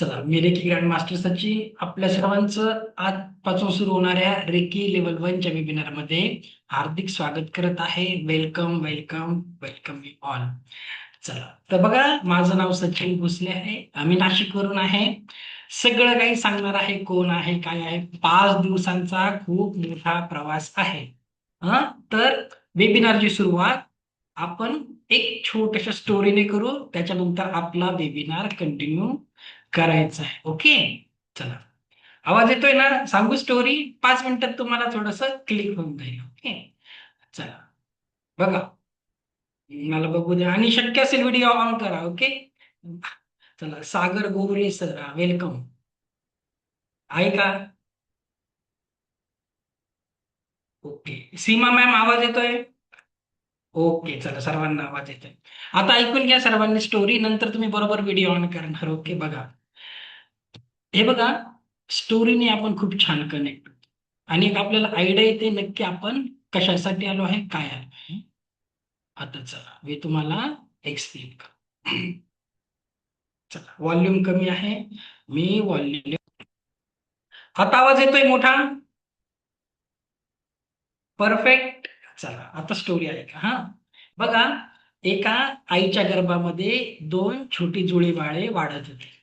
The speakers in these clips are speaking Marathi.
चला, मी रेकी ग्रँड मास्टर सचिन आपल्या सर्वांचं आजपासून सुरू होणाऱ्या रेकी लेवल 1 च्या वेबिनारमध्ये हार्दिक स्वागत करत आहे. Welcome welcome welcome you all. चला, तर बघा, माझं नाव सचिन भोसले आहे. आम्ही नाशिकवरून आहे. सगळं काही सांगणार आहे, कोण आहे, काय आहे. 5 दिवसांचा खूप मोठा प्रवास आहे. हा, तर वेबिनारची सुरुवात आपण एक छोट्याशा स्टोरीने करू. त्याच्यानंतर आपला वेबिनार कंटिन्यू करायचं आहे. ओके, चला. आवाज येतोय ना? सांगू स्टोरी? 5 मिनिटात तुम्हाला थोडस क्लिक होऊन जाईल. ओके, चला. बघा, मला बघू द्या आणि शक्य असेल व्हिडिओ ऑन करा. ओके, चला. सागर गोरे सर, वेलकम. आहे का? ओके. सीमा मॅम, आवाज येतोय? ओके, चला. सर्वांना आवाज येतोय. आता ऐकून घ्या सर्वांनी स्टोरी, नंतर तुम्ही बरोबर व्हिडिओ ऑन करणार. ओके, बघा. हे बघा, स्टोरीने आपण खूप छान कनेक्ट होतो आणि एक आपल्याला आयडिया येते नक्की आपण कशासाठी आलो आहे, काय आलो आहे. आता चला, मी तुम्हाला एक्सप्लेन कर. चला, व्हॉल्यूम कमी आहे. मी व्हॉल्यूम. आता आवाज येतोय मोठा? परफेक्ट. चला, आता स्टोरी आहे का? हा, बघा. एका आईच्या गर्भामध्ये 2 छोटी जुळी बाळे वाढत होती.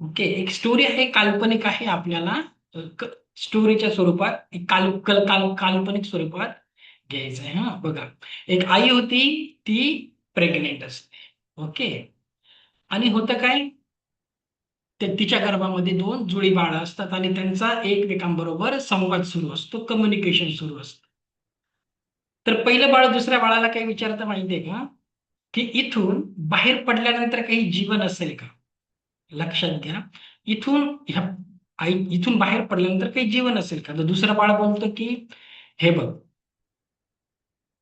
ओके, एक स्टोरी आहे, काल्पनिक आहे. आपल्याला स्टोरीच्या स्वरूपात एक काल्पनिक स्वरूपात घ्यायचं आहे. हा, बघा. एक आई होती, ती प्रेग्नेंट असते. ओके, आणि होतं काय, तिच्या गर्भामध्ये 2 जुळी बाळं असतात आणि त्यांचा एकमेकांबरोबर संवाद सुरू असतो, कम्युनिकेशन सुरू असतं. तर पहिलं बाळ दुसऱ्या बाळाला काय विचारतं माहितीये का, की इथून बाहेर पडल्यानंतर काही जीवन असेल का? लक्षात घ्या. इथून ह्या इथून बाहेर पडल्यानंतर काही जीवन असेल का? तर दुसरं बाळ बोलतं की, हे बघ,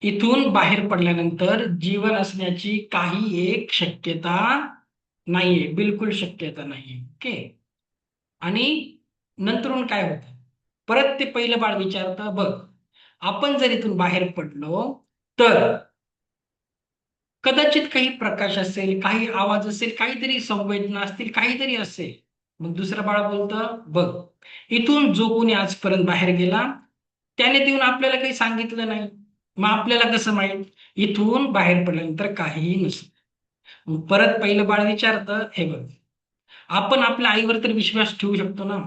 इथून बाहेर पडल्यानंतर जीवन असण्याची काही एक शक्यता नाहीये, बिलकुल शक्यता नाहीये. ओके, आणि नंतरून काय होतं, परत ते पहिलं बाळ विचारतं, बघ, आपण जर इथून बाहेर पडलो तर कदाचित काही प्रकाश असेल, काही आवाज असेल, काहीतरी संवेदना असतील, काहीतरी असेल. मग दुसरं बाळ बोलतं, बघ, इथून जो कोणी आजपर्यंत बाहेर गेला त्याने येऊन आपल्याला काही सांगितलं नाही. मग आपल्याला कसं माहित इथून बाहेर पडल्यानंतर काहीही नसतं. मग परत पहिलं बाळ विचारतं, हे बघ, आपण आपल्या आईवर तर विश्वास ठेवू शकतो ना,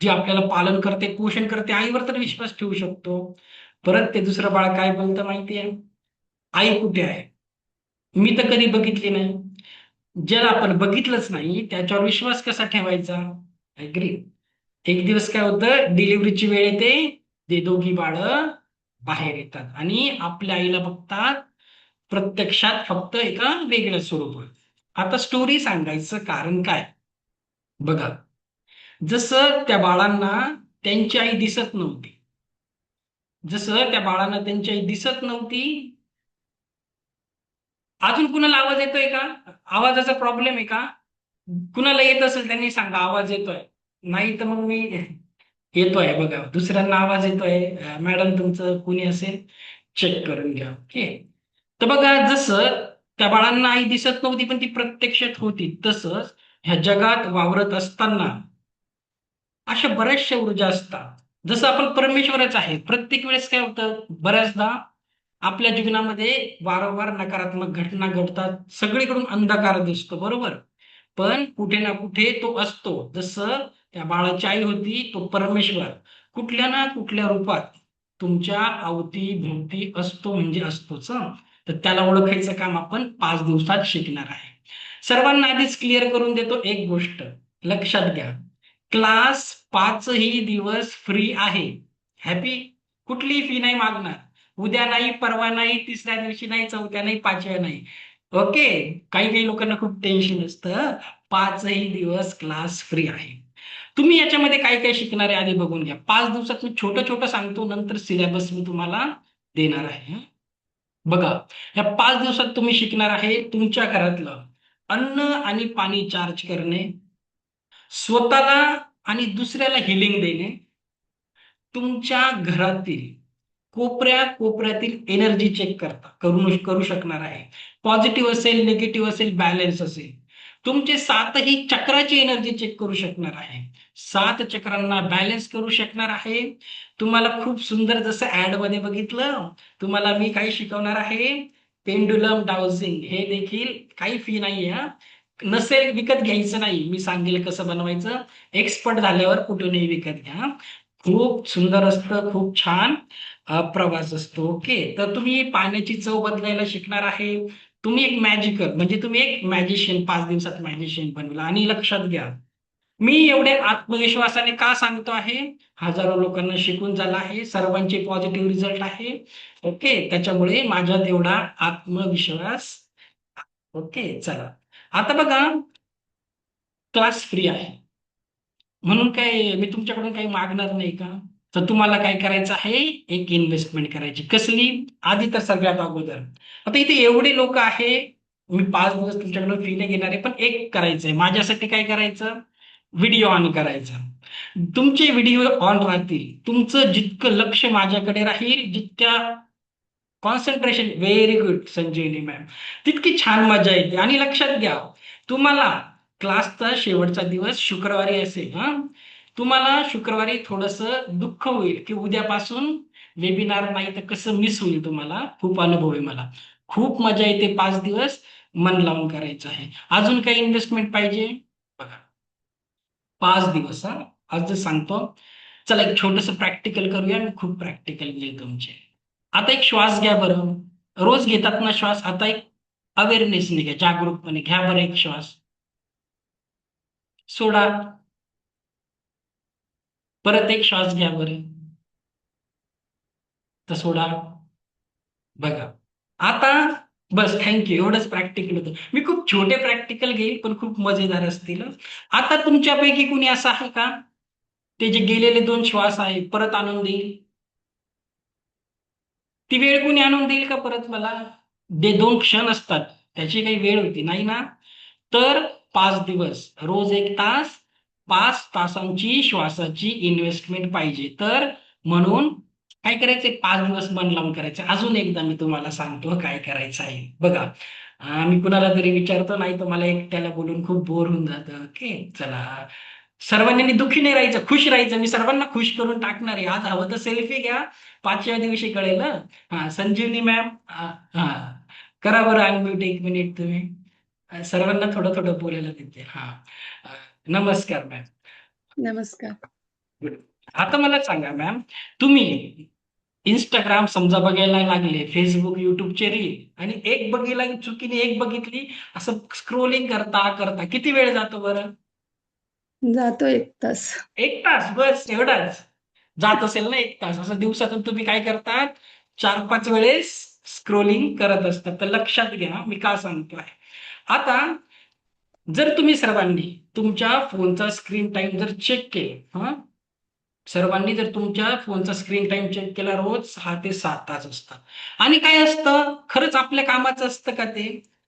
जी आपल्याला पालन करते, पोषण करते, आईवर तर विश्वास ठेवू शकतो. परत ते दुसरं बाळ काय बोलतं माहितीये, आई कुठे आहे? मी तर कधी बघितली नाही. ज्याला आपण बघितलंच नाही त्याच्यावर विश्वास कसा ठेवायचा? ऍग्री. एक दिवस काय होतं, डिलिव्हरीची वेळ येते, ते दोघी बाळं बाहेर येतात आणि आपल्या आईला बघतात, प्रत्यक्षात फक्त एका वेगळ्या स्वरूपात. आता स्टोरी सांगायचं कारण काय, बघा. जसं त्या बाळांना त्यांची आई दिसत नव्हती, जसं त्या बाळांना त्यांची आई दिसत नव्हती. अजून कुणाला आवाज येतोय का? आवाजाचा प्रॉब्लेम आहे का? कुणाला येत असेल त्यांनी सांगा, आवाज येतोय. नाही तर मग मी येतोय बघा, दुसऱ्यांना आवाज येतोय. मॅडम, तुमचं कुणी असेल चेक करून घ्या. ओके, तर बघा, जसं त्या बाळांना आई दिसत नव्हती पण ती प्रत्यक्षात होती, तसंच ह्या जगात वावरत असताना अशा बऱ्याचशा ऊर्जा असतात. जसं आपण परमेश्वरच आहे. प्रत्येक वेळेस काय होतं, बऱ्याचदा आपल्या जीवनामध्ये वारंवार नकारात्मक घटना घडतात, सगळीकडून अंधकार दिसतो, बरोबर. पण कुठे ना कुठे तो असतो. जसं त्या बाळाची आई होती, तो परमेश्वर कुठल्या ना कुठल्या रूपात तुमच्या अवतीभोवती असतो, म्हणजे असतोच हं. तर त्याला ओळखायचं काम आपण 5 दिवसात शिकणार आहे. सर्वांना आधीच क्लिअर करून देतो एक गोष्ट, लक्षात घ्या. क्लास 5ही दिवस फ्री आहे. हॅपी. कुठलीही फी नाही मागणार. उद्या नाही, परवा नाही, तिसऱ्या दिवशी नाही, चौथ्या नाही, पाचव्या नाही. ओके. काही काही लोकांना खूप टेन्शन असतं. 5ही दिवस क्लास फ्री आहे. तुम्ही याच्यामध्ये काय काय शिकणार आहे आधी बघून घ्या. 5 दिवसात मी छोटं छोटं सांगतो, नंतर सिलेबस मी तुम्हाला देणार आहे. बघा, या 5 दिवसात तुम्ही शिकणार आहे तुमच्या घरातलं अन्न आणि पाणी चार्ज करणे, स्वतःला आणि दुसऱ्याला हिलिंग देणे, तुमच्या घरातील कोपऱ्यातील एनर्जी चेक करू शकणार आहे. पॉझिटिव्ह असेल, निगेटिव्ह असेल, बॅलन्स असेल. तुमचे 7ही चक्राची एनर्जी चेक करू शकणार आहे. 7 चक्रांना बॅलन्स करू शकणार आहे. तुम्हाला खूप सुंदर जसं ॲडमध्ये बघितलं, तुम्हाला मी काय शिकवणार आहे, पेंडुलम डाउजिंग हे देखील काही फी नाहीये हां. नसेल विकत घ्यायचं नाही. मी सांगेल कसं बनवायचं. एक्सपर्ट झाल्यावर कुठूनही विकत घ्या. खूप सुंदर असतं, खूप छान प्रवास असतो. ओके. तर तुम्ही पाण्याची चव बदलायला शिकणार आहे. तुम्ही एक मॅजिकल म्हणजे तुम्ही एक मॅजिशियन 5 दिवसात मॅजिशियन बनला आणि लक्षात घ्या, मी एवढ्या आत्मविश्वासाने का सांगतो आहे? हजारो लोकांना शिकून झालं आहे. सर्वांचे पॉझिटिव्ह रिझल्ट आहे. ओके. त्याच्यामुळे माझ्यात एवढा आत्मविश्वास. ओके. चला. आता बघा, क्लास फ्री आहे. म्हणून काय मी तुमच्याकडून काही मागणार नाही का? तर तुम्हाला काय करायचं आहे? एक इन्व्हेस्टमेंट करायची. कसली? आधी तर सगळ्यात अगोदर. आता इथे एवढे लोक आहे, मी 5 दिवस तुमच्याकडून फी नाही घेणार आहे, पण एक करायचंय. माझ्यासाठी काय करायचं? व्हिडिओ ऑन करायचा. तुमचे व्हिडिओ ऑन राहतील. तुमचं जितकं लक्ष माझ्याकडे राहील, जितक्या कॉन्सन्ट्रेशन व्हेरी गुड संजीवनी मॅम. तितकी छान मजा येते आणि लक्षात घ्या, तुम्हाला क्लासचा शेवटचा दिवस शुक्रवारी असेल हां. तुम्हाला शुक्रवारी थोडंसं दुःख होईल, की उद्यापासून वेबिनार नाही तर कसं मिस होईल तुम्हाला. खूप अनुभव आहे मला. खूप मजा येते 5 दिवस मन लावून करायचं आहे. अजून काही इन्व्हेस्टमेंट पाहिजे? बघा, 5 दिवस हां. आज सांगतो. चला एक छोटंसं प्रॅक्टिकल करूया. मी खूप प्रॅक्टिकल घेईल तुमचे. आता एक श्वास घ्या बरं. रोज घेतात ना श्वास, आता एक अवेअरनेसने घ्या, जागरूकपणे घ्या बरं एक श्वास. सोडा. परत एक श्वास घ्या बरं. तर सोडा. बघा. आता बस थँक यू. एवढंच प्रॅक्टिकल होतं. मी खूप छोटे प्रॅक्टिकल घेईल, पण खूप मजेदार असतील. आता तुमच्यापैकी कुणी असं आहे का? ते जे गेलेले 2 श्वास आहेत, परत आणून देईल? ती वेळ कोणी आणून देईल का परत मला? 2 क्षण असतात. त्याची काही वेळ होती, नाही ना? तर 5 दिवस, रोज 1 तास, 5 तासांची श्वासाची इन्व्हेस्टमेंट पाहिजे. तर म्हणून काय करायचंय? 5 दिवस मन लावून करायचं. अजून एकदा मी तुम्हाला सांगतो काय करायचं आहे. बघा, मी कुणाला तरी विचारतो, नाही तर मला एकट्याला बोलून खूप बोर होऊन जातं. ओके. चला. सर्वांनी दुःखी नाही राहायचं, खुश राहायचं. मी सर्वांना खुश करून टाकणार आहे. आज हवं तर सेल्फी घ्या. 5व्या दिवशी कळेल हं. हां, संजीवनी मॅम हां. करा बरं अनम्यूट 1 मिनिट तुम्ही. सर्वांना थोडं-थोडं बोलायला देते. हां. अ, नमस्कार मॅम. नमस्कार. गुड. आता मला सांगा मॅम, तुम्ही Instagram समजा बघायला लागले, Facebook, YouTubeचे रील आणि एक बघितला की चुकीने एक बघितली, असं स्क्रोलिंग करता किती वेळ जातो बरं? जातो 1 तास. 1 तास बस एवढाच. जात असेल ना 1 तास. असं दिवसातून तुम्ही काय करतात? 4-5 वेळेस स्क्रोलिंग करत असतात. तर लक्षात घ्या मी का सांगतोय. आता जर तुम्ही सर्वांनी तुमच्या फोनचा स्क्रीन टाईम जर चेक केले हां, सर्वांनी जर तुमच्या फोनचा स्क्रीन टाईम चेक केला, रोज 6 ते 7 तास असतात. आणि काय असतं, खरंच आपल्या कामाचं असतं का ते?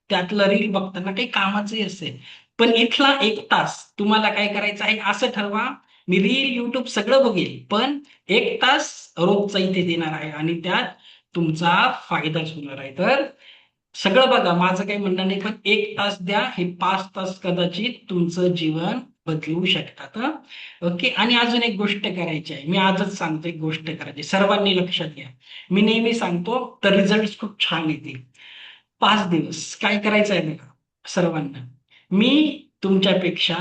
त्यातलं रील बघताना काही कामाचंही असेल. पण इथला 1 तास तुम्हाला काय करायचं आहे, असं ठरवा, मी रील, YouTube सगळं बघेल, पण 1 तास रोजचा इथे देणार आहे आणि त्यात तुमचा फायदाच होणार आहे. तर सगळं बघा, माझं काही म्हणणं नाही, पण 1 तास द्या. हे 5 तास कदाचित तुमचं जीवन बदलवू शकतात हं. ओके. आणि अजून एक गोष्ट करायची आहे. मी आजच सांगतो एक गोष्ट करायची. सर्वांनी लक्षात घ्या. मी नेहमी सांगतो, तर रिझल्ट्स खूप छान येतील. 5 दिवस काय करायचं आहे बघा सर्वांना. मी तुमच्यापेक्षा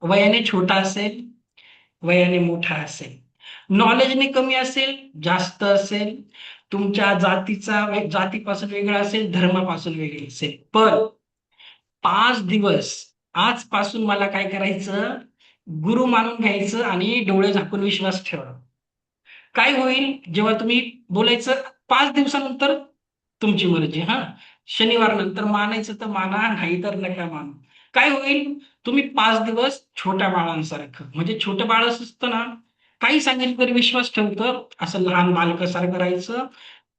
वयाने छोटा असेल, वयाने मोठा असेल, नॉलेजने कमी असेल, जास्त असेल, तुमच्या जातीपासून वेगळा असेल, धर्मापासून वेगळी असेल. पण 5 दिवस आजपासून मला काय करायचं, गुरु मानून घ्यायचं आणि डोळे झाकून विश्वास ठेवावा. काय होईल जेव्हा तुम्ही बोलायचं 5 दिवसानंतर तुमची मर्जी हां. शनिवार नंतर मानायचं तर माना, नाहीतर नका मानू. काय होईल? तुम्ही 5 दिवस छोट्या बाळांसारखं म्हणजे छोटं बाळ असतं ना, काही सांगितलं तरी विश्वास ठेवतं. असं लहान बालकासारखं राहायचं.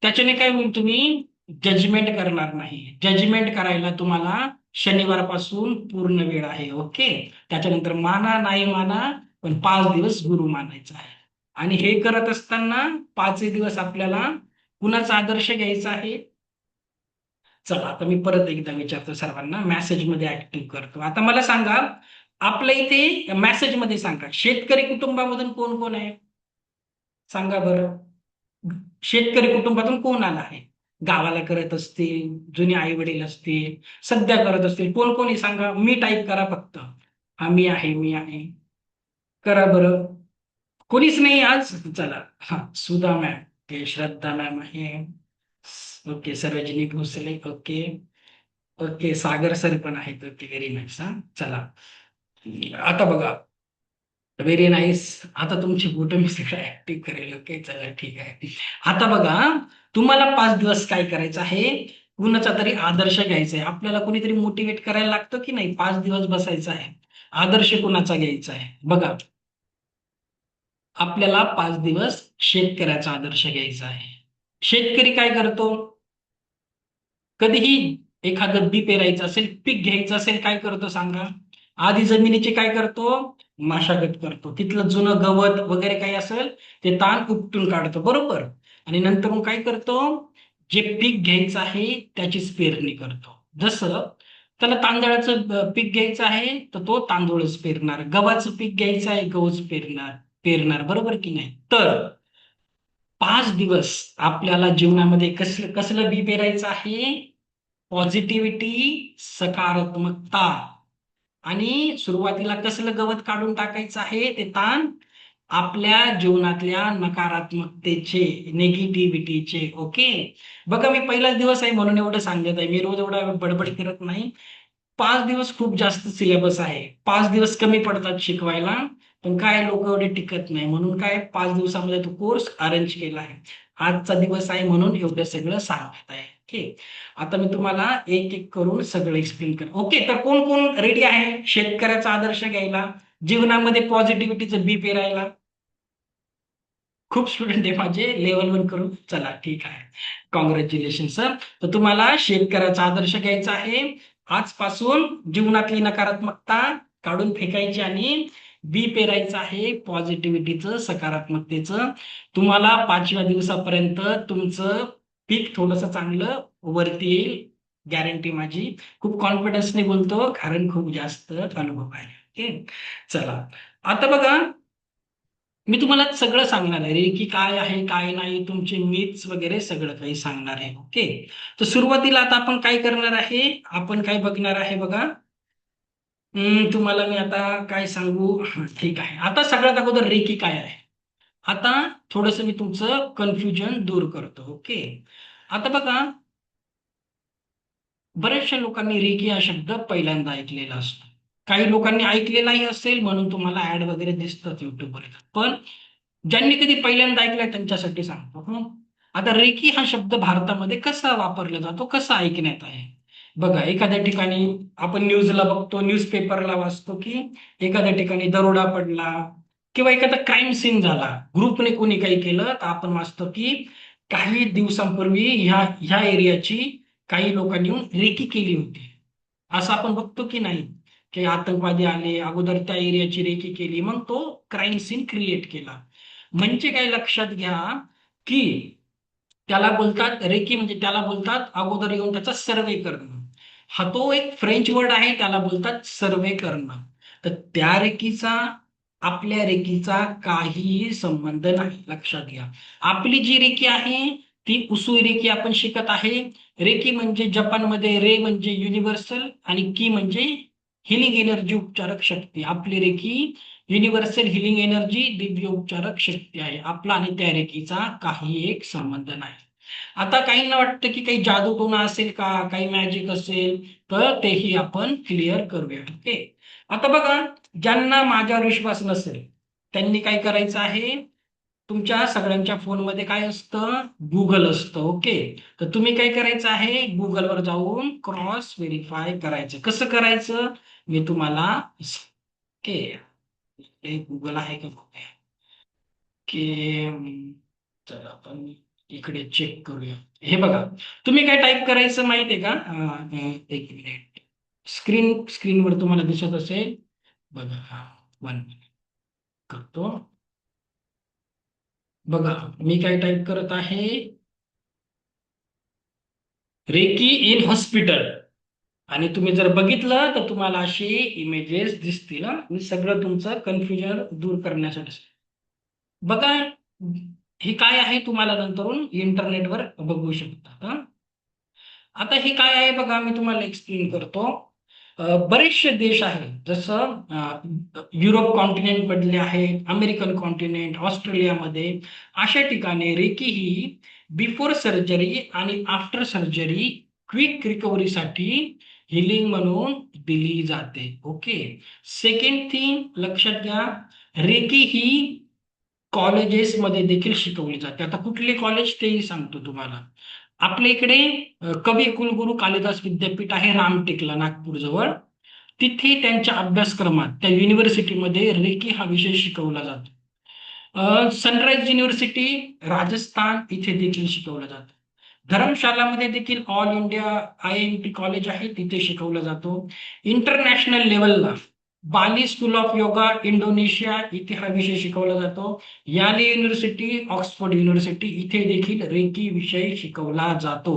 त्याच्याने काय होईल तुम्ही जजमेंट करणार नाही. जजमेंट करायला तुम्हाला शनिवारपासून पूर्ण वेळ आहे. ओके. त्याच्यानंतर माना, नाही माना, पण 5 दिवस गुरु मानायचा आहे. आणि हे करत असताना 5 ही दिवस आपल्याला कुणाचा आदर्श घ्यायचा आहे? चला आता मी परत एकदा विचारतो सर्वांना, मेसेजमध्ये ऍक्टिव्ह करतो. आता मला सांगा, आपल्या इथे मेसेजमध्ये सांगा, शेतकरी कुटुंबामधून कोण कोण आहे? सांगा बरं. शेतकरी कुटुंबातून कोण आला आहे? गावाला करत असतील, जुने आई वडील असतील, सध्या करत असतील, कोण कोणी सांगा. मी टाईप करा फक्त. हा मी आहे, मी आहे. करा बरं. कोणीच नाही आज. चला, हा सुधा मॅम, ओके, श्रद्धा मॅम आहे, ओके, सर्वजनी भोसले, ओके, ओके, सागर सर पण आहेत, ओके, व्हेरी नाईस. हा चला, आता बघा, व्हेरी नाईस. आता तुमची फोटो मी सगळं ऍक्टिव्ह करेल. ओके, चला ठीक आहे. आता बघा, तुम्हाला 5 दिवस काय करायचं आहे, कुणाचा तरी आदर्श घ्यायचा आहे. आपल्याला कोणीतरी मोटिवेट करायला लागतं की नाही? 5 दिवस बसायचं आहे. आदर्श कुणाचा घ्यायचा आहे बघा. आपल्याला 5 दिवस शेतकऱ्याचा आदर्श घ्यायचा आहे. शेतकरी काय करतो? कधीही एखादं बी पेरायचं असेल, पीक घ्यायचं असेल, काय करतो सांगा? आधी जमिनीची काय करतो? मशागत करतो. तिथलं जुनं गवत वगैरे काही असेल ते ताण उपटून काढतो, बरोबर? आणि नंतर मग काय करतो? जे पीक घ्यायचं आहे त्याचीच पेरणी करतो. जसं त्याला तांदळाचं पीक घ्यायचं आहे तर तो तांदूळच पेरणार, गव्हाचं पीक घ्यायचं आहे गहूच पेरणार पेरणार बरोबर की नाही? तर 5 दिवस आपल्याला जीवनामध्ये कसलं कसलं बी पेरायचं आहे? पॉझिटिव्हिटी, सकारात्मकता. आणि सुरुवातीला कसलं गवत काढून टाकायचं आहे? ते ताण आपल्या जीवनातल्या नकारात्मकतेचे, निगेटिव्हिटीचे. ओके. बघा, मी पहिलाच दिवस आहे म्हणून एवढं सांगत आहे. मी रोज एवढा बडबड करत नाही. 5 दिवस खूप जास्त सिलेबस आहे. 5 दिवस कमी पडतात शिकवायला, पण काय लोक एवढे टिकत नाही, म्हणून काय 5 दिवसामध्ये तो कोर्स अरेंज केला आहे. आजचा दिवस आहे म्हणून एवढं सगळं सांगत आहे. ओके. आता मी तुम्हाला एक एक करून सगळं एक्सप्लेन कर. ओके, तर कोण कोण रेडी आहे शेतकऱ्याचा आदर्श घ्यायला, जीवनामध्ये पॉझिटिव्हिटीचं बी पेरायला? खूप स्टुडंट आहे माझे, लेवल 1 करून. चला ठीक आहे, कॉंग्रॅच्युलेशन सर. तर तुम्हाला शेतकऱ्याचा आदर्श घ्यायचा आहे. आजपासून जीवनातली नकारात्मकता काढून फेकायची आणि बी पेरायचं आहे पॉझिटिव्हिटीचं, सकारात्मकतेचं. तुम्हाला 5व्या दिवसापर्यंत तुमचं पीक थोडस चांगलं वरती येईल, गॅरंटी माझी. खूप कॉन्फिडन्सने बोलतो कारण खूप जास्त अनुभव आहे. ओके. चला, आता बघा, मी तुम्हाला सगळं सांगणार आहे रे, की काय आहे काय नाही, तुमचे मिथ्स वगैरे सगळं काही सांगणार आहे. ओके. तर सुरुवातीला आता आपण काय करणार आहे, आपण काय बघणार आहे बघा. तुम्हाला मी आता काय सांगू? ठीक आहे, आता सगळ्यात अगोदर रेकी काय आहे. आता थोडस मी तुमचं कन्फ्युजन दूर करतो. ओके. आता बघा, बऱ्याचशा लोकांनी रेकी हा शब्द पहिल्यांदा ऐकलेला असतो. काही लोकांनी ऐकलेलाही असेल म्हणून तुम्हाला ऍड वगैरे दिसतात युट्यूबवर. पण ज्यांनी कधी पहिल्यांदा ऐकलंय त्यांच्यासाठी सांगतो. आता रेकी हा शब्द भारतामध्ये कसा वापरला जातो, कसा ऐकण्यात आहे? बघा, एखाद्या ठिकाणी आपण न्यूजला बघतो, न्यूजपेपरला वाचतो की एखाद्या ठिकाणी दरोडा पडला किंवा एखादा क्राईम सीन झाला, ग्रुपने कोणी काही केलं, तर आपण वाचतो की काही दिवसांपूर्वी ह्या ह्या एरियाची काही लोकांनी येऊन रेकी केली होती. असं आपण बघतो की नाही? की आतंकवादी आले, अगोदर त्या एरियाची रेकी केली, मग तो क्राईम सीन क्रिएट केला. म्हणजे काय, लक्षात घ्या की त्याला बोलतात रेकी, म्हणजे त्याला बोलतात अगोदर येऊन त्याचा सर्वे करणं. हा तो एक फ्रेंच वर्ड आहे, त्याला बोलतात सर्वे करणं. तर त्या रेकीचा आपल्या रेकीचा काहीही संबंध नाही, लक्षात घ्या. आपली जी रेकी आहे ती उसुई रेकी आपण शिकत आहे. रेकी म्हणजे जपानमध्ये रे म्हणजे युनिव्हर्सल आणि की म्हणजे हिलिंग एनर्जी, उपचारक शक्ती. आपली recce universal healing energy, Divya उपचारक शक्ती आहे. आपला आणि त्या रेकीचा काही एक संबंध नाही. आता काहींना वाटतं की काही जादूटोणा असेल का, काही मॅजिक असेल, तर तेही आपण क्लिअर करूया. ओके. आता बघा, ज्यांना माझ्यावर विश्वास नसेल त्यांनी काय करायचं आहे, तुमच्या सगळ्यांच्या फोनमध्ये काय असतं? गुगल असतं. ओके. तर तुम्ही काय करायचं आहे, गुगलवर जाऊन क्रॉस व्हेरीफाय करायचं. कसं करायचं मी तुम्हाला, ओके, गुगल आहे का बघूया. की चला आपण इकडे चेक करूया. हे बघा, तुम्ही काय टाईप करायचं माहितीये का? एक मिनिट, स्क्रीनवर तुम्हाला दिसत असेल बघा. 1 मिनिट करतो. बघा, मी काय टाईप करत आहे, रेकी इन हॉस्पिटल. आणि तुम्ही जर बघितलं तर तुम्हाला अशी इमेजेस दिसतील. मी सगळं तुमचं कन्फ्युजन दूर करण्यासाठी बघा. हे काय आहे तुम्हाला नंतरून इंटरनेटवर बघू शकता. आता हे काय आहे बघा, मी तुम्हाला एक्सप्लेन करतो. बरेचसे देश आहेत, जसं युरोप कॉन्टिनेंट मधले आहेत, अमेरिकन कॉन्टिनेंट, ऑस्ट्रेलियामध्ये अशा ठिकाणी रेकी ही बिफोर सर्जरी आणि आफ्टर सर्जरी क्विक रिकव्हरीसाठी हिलिंग म्हणून दिली जाते. ओके. सेकंड थिंग लक्षात घ्या, रेकी ही कॉलेजेसमध्ये देखील शिकवली जाते. आता कुठले कॉलेज तेही सांगतो तुम्हाला. आपल्या इकडे कवी कुलगुरू कालिदास विद्यापीठ आहे रामटेकला, नागपूर जवळ. तिथे त्यांच्या अभ्यासक्रमात त्या युनिव्हर्सिटीमध्ये रेकी हा विषय शिकवला जातो. सनराइज युनिव्हर्सिटी राजस्थान इथे देखील शिकवलं जातं. धर्मशालामध्ये देखील ऑल इंडिया IIMT कॉलेज आहे, तिथे शिकवलं जातो. इंटरनॅशनल लेवलला बाली स्कूल ऑफ योगा इंडोनेशिया इथे हा विषय शिकवला जातो. याले युनिव्हर्सिटी, ऑक्सफोर्ड युनिव्हर्सिटी इथे देखील रेकी विषय शिकवला जातो.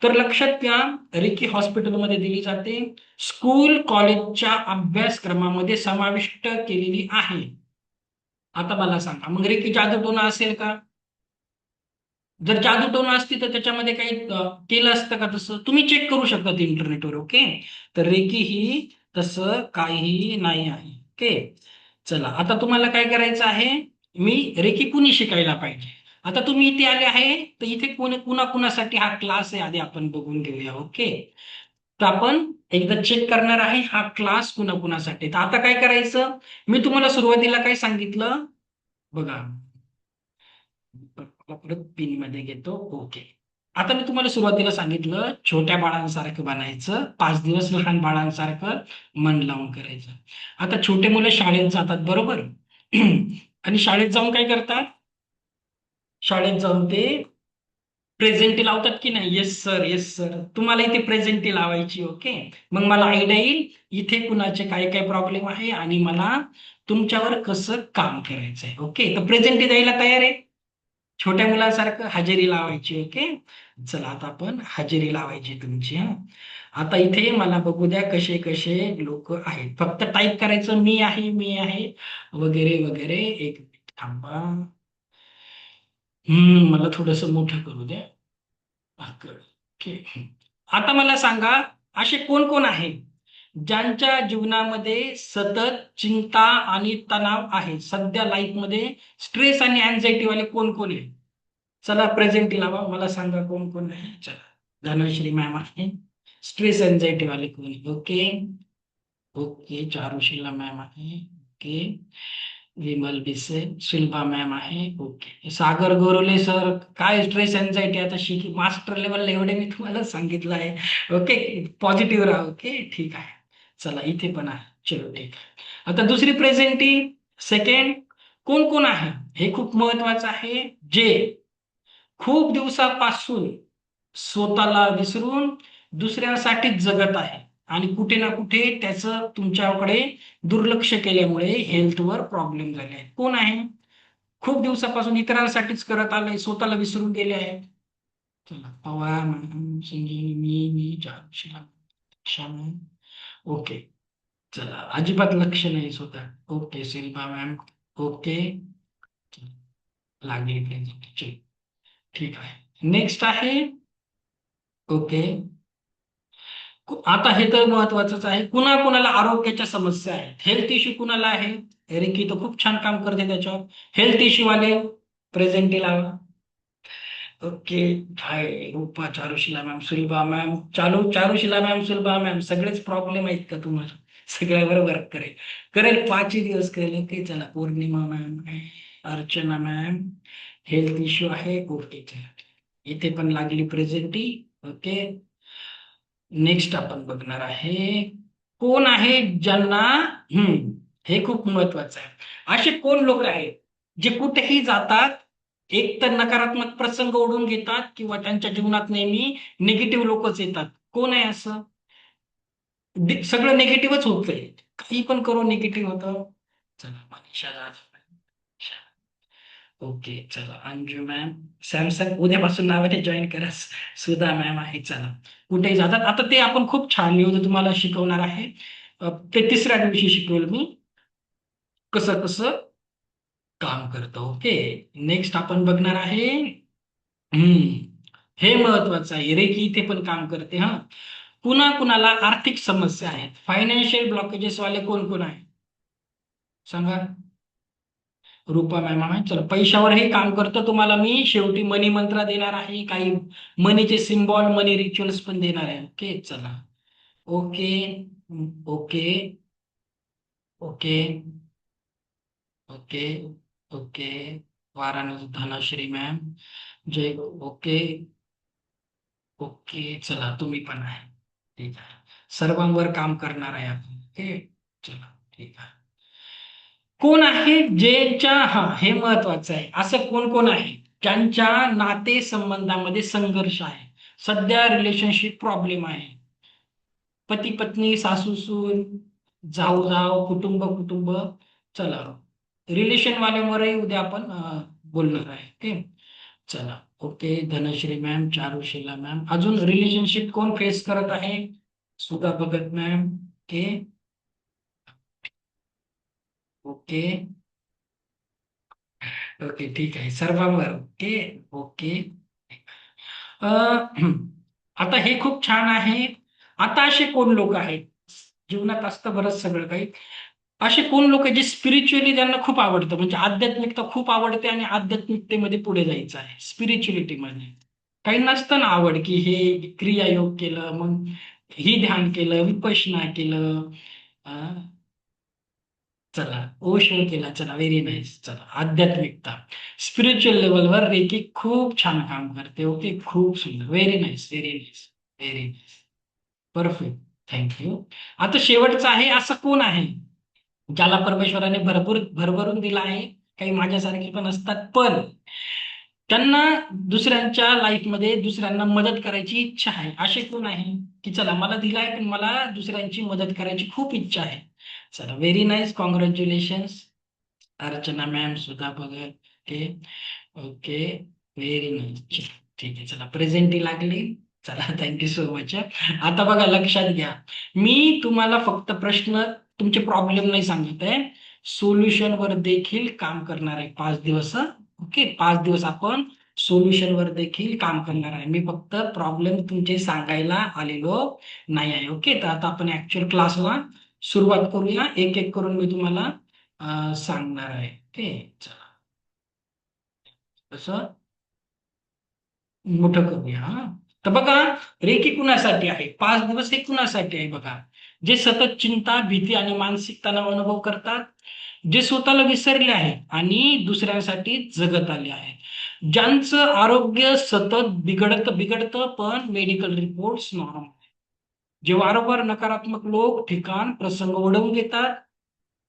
तर लक्षात घ्या, रेकी हॉस्पिटलमध्ये दिली जाते, स्कूल कॉलेजच्या अभ्यासक्रमामध्ये समाविष्ट केलेली आहे. आता मला सांगा, मग रेकी जादूटोना असेल का? जर जादूटोना असती तर त्याच्यामध्ये काही केलं असतं का? तसं तुम्ही चेक करू शकता ते इंटरनेटवर. ओके. तर रेकी ही तसं काही नाही आहे. ओके. चला, आता तुम्हाला काय करायचं आहे, मी रेकी कुणी शिकायला पाहिजे. आता तुम्ही इथे आले आहे, तर इथे कुणाकुणासाठी हा क्लास आहे आधी आपण बघून घेऊया. ओके. तर आपण एकदा चेक करणार आहे हा क्लास कुणाकुणासाठी. तर आता काय करायचं, मी तुम्हाला सुरुवातीला काय सांगितलं बघा. परत पिन मध्ये घेतो. ओके. आता मी तुम्हाला सुरुवातीला सांगितलं छोट्या बाळांसारखं बनायचं, 5 दिवस लहान बाळांसारखं मन लावून करायचं. आता छोटे मुलं शाळेत जातात बरोबर. आणि शाळेत जाऊन काय करतात, शाळेत जाऊन ते प्रेझेंटी लावतात की नाही. Yes sir, yes sir. तुम्हाला इथे प्रेझेंटी लावायची. ओके. मग मला आयडिया येईल इथे कुणाचे काय काय प्रॉब्लेम आहे आणि मला तुमच्यावर कसं काम करायचंय. ओके. तर प्रेझेंटी द्यायला तयार आहे, छोट्या मुलांसारखं हजेरी लावायची. ओके. चला, आता आपण हजेरी लावायची तुमची. आता इथे मला बघू द्या कसे कसे लोक आहेत. फक्त टाईप करायचं मी आहे, मी आहे, वगैरे वगैरे. एक मिनिट थांबा. मला थोडस मोठं करू द्या. ओके. आता मला सांगा, असे कोण कोण आहेत ज्यांच्या जीवनामध्ये सतत चिंता आणि तणाव आहे. सध्या लाईफ मध्ये स्ट्रेस आणि अँझायटी वाले कोण कोण आहे? चला प्रेझेंटी लावा, मला सांगा कोण कोण आहे. चला, धनश्री मॅम आहे. स्ट्रेस एन्झायटी वाले कोणी? ओके. ओके. चारुशीला मॅम आहे. ओके. विमल बिसे, शिल्पा मॅम आहे. ओके. सागर गोरले सर, काय स्ट्रेस एन्झायटी आता शिकी मास्टर लेवलला एवढे मी तुम्हाला सांगितलं आहे. ओके. पॉझिटिव्ह राहा. ओके. ठीक आहे. चला, इथे पण आहे. चलो ठीक आहे. आता दुसरी प्रेझेंटी सेकंड कोण कोण आहे, हे खूप महत्वाचं आहे. जे खूप दिवसापासून स्वतःला विसरून दुसऱ्यांसाठीच जगत आहे आणि कुठे ना कुठे त्याचं तुमच्याकडे दुर्लक्ष केल्यामुळे हेल्थवर प्रॉब्लेम झाले आहेत. कोण आहे? खूप दिवसापासून इतरांसाठीच करत आलंय, स्वतःला विसरून गेले आहे. चला, पवार मॅम, संजीवनी, मी चारुशीला, दीक्षा मॅम. ओके. चला, अजिबात लक्ष नाही स्वतः. ओके. शिल्पा मॅम. ओके. लागली प्रेझेंटेशन. ठीक आहे. नेक्स्ट आहे. ओके. आता हे तर महत्वाचंच आहे. कुणा कुणाला आरोग्याच्या समस्या आहेत, हेल्थ इश्यू कुणाला आहे? रिकी तर खूप छान काम करते त्याच्यावर. हेल्थ इश्यू वाले प्रेझेंटी लावा. Okay. Hi Rupa, Charushila ma'am, Sulabha ma'am, Charushila ma'am, Sulabha ma'am, सगळेच प्रॉब्लेम आहेत का तुम्हाला? सगळ्यावर वर्क करेल, करेल 5 दिवस करेल. ओके. चला, Pournima ma'am, Archana ma'am, health issue आहे. ओके. चला, इथे पण लागली प्रेझेंटी. ओके. नेक्स्ट आपण बघणार आहे कोण आहे ज्यांना हे खूप महत्वाचं आहे. असे कोण लोक आहेत जे कुठेही जातात, एक तर नकारात्मक प्रसंग ओढून घेतात किंवा त्यांच्या जीवनात नेहमी निगेटिव्ह लोकच येतात. कोण आहे असं? सगळं निगेटिव्हच होतंय, काही पण करू निगेटिव्ह होतं. चला, मनीषा जाधव. ओके चला अंजू मॅम. सॅमसंग उद्यापासून नावाने जॉईन करा. सुधा मॅम आहे. चला कुठेही जातात आता ते आपण खूप छान मी उद्या तुम्हाला शिकवणार आहे. ते तिसऱ्या दिवशी शिकवेल मी कसं कसं काम करतं. ओके नेक्स्ट आपण बघणार आहे. हे महत्वाचं आहे. रेकी इथे पण काम करते हा. कुणा कुणाला आर्थिक समस्या आहेत, फायनान्शियल ब्लॉकेजेस वाले कोण कोण आहे सांगा. रुपा मॅम आहे. चला पैशावरही काम करतं. तुम्हाला मी शेवटी मनी मंत्र देणार आहे, काही मनीचे सिम्बॉल मनी रिच्युअल्स पण देणार आहे. ओके चला. Okay okay okay okay okay. Varanasi Dhanashree ma'am जय. ओके ओके चला तुम्ही पण आहे. ठीक आहे. सर्वांवर काम करणार आहे आपण. ओके चला ठीक आहे. कोण आहे ज्यांच्या हा हे महत्वाचं आहे. असं कोण कोण आहे ज्यांच्या नातेसंबंधामध्ये संघर्ष आहे, सध्या रिलेशनशिप प्रॉब्लेम आहे, पती पत्नी सासू सून जाऊ जाऊ कुटुंब कुटुंब. चला रिलेशन वाल्यांवरही उद्या आपण बोलणार आहे. ओके चला. Okay Dhanashree ma'am, Charushila ma'am. अजून रिलेशनशिप कोण फेस करत आहे? Sudha Bhagat ma'am. Okay okay okay ठीक आहे सर्वांवर. Okay okay. अ, आता हे खूप छान आहे. आता असे कोण लोक आहेत जीवनात असतं बरंच सगळं काही. असे कोण लोक जे स्पिरिच्युअली ज्यांना खूप आवडतं, म्हणजे आध्यात्मिकता खूप आवडते आणि आध्यात्मिकतेमध्ये पुढे जायचं आहे स्पिरिच्युअलिटीमध्ये. काही नसतं ना आवड की हे क्रियायोग केलं मग ही ध्यान केलं विपश्यना केलं. चला ओशो केला. चला व्हेरी नाईस. चला आध्यात्मिकता स्पिरिच्युअल लेवलवर रेकी खूप छान काम करते. ओके खूप सुंदर. Very nice very nice very nice. Perfect. Thank you. आता शेवटचं आहे. असं कोण आहे ज्याला परमेश्वराने भरपूर भरभरून दिला आहे, काही माझ्यासारखे पण असतात पण त्यांना दुसऱ्यांच्या लाईफमध्ये दुसऱ्यांना मदत करायची इच्छा आहे. असे कोण आहे की चला मला दिलाय पण मला दुसऱ्यांची मदत करायची खूप इच्छा आहे. चला very nice congratulations. Archana ma'am, Sudha Bhagat. Okay okay very nice. ठीक आहे चला प्रेझेंटी लागली. चला थँक्यू सो मच. आता बघा लक्षात घ्या, मी तुम्हाला फक्त प्रश्न तुमचे प्रॉब्लेम नाही सांगत आहे, सोल्युशन वर देखील काम करणार आहे 5 दिवस. ओके 5 दिवस आपण सोल्युशन वर देखील काम करणार आहे. मी फक्त प्रॉब्लेम तुमचे सांगायला आलेलो नाही आहे. ओके तर आता आपण ऍक्च्युअल क्लासला सुरुवात करूया. एक एक करून मी तुम्हाला सांगणार आहे. ओके चला तसं मोठं करूया हा. तर बघा रेकी कुणासाठी आहे, 5 दिवस हे कुणासाठी आहे बघा. जे सतत चिंता भीती आणि मानसिक तणाव अनुभव करतात, जे स्वतःला विसरले आहे आणि दुसऱ्यांसाठी जगत आले आहे, ज्यांचं आरोग्य सतत बिघडत बिघडतं पण मेडिकल रिपोर्ट्स नॉर्मल, जे वारंवार नकारात्मक लोक ठिकाण प्रसंग ओढवून घेतात,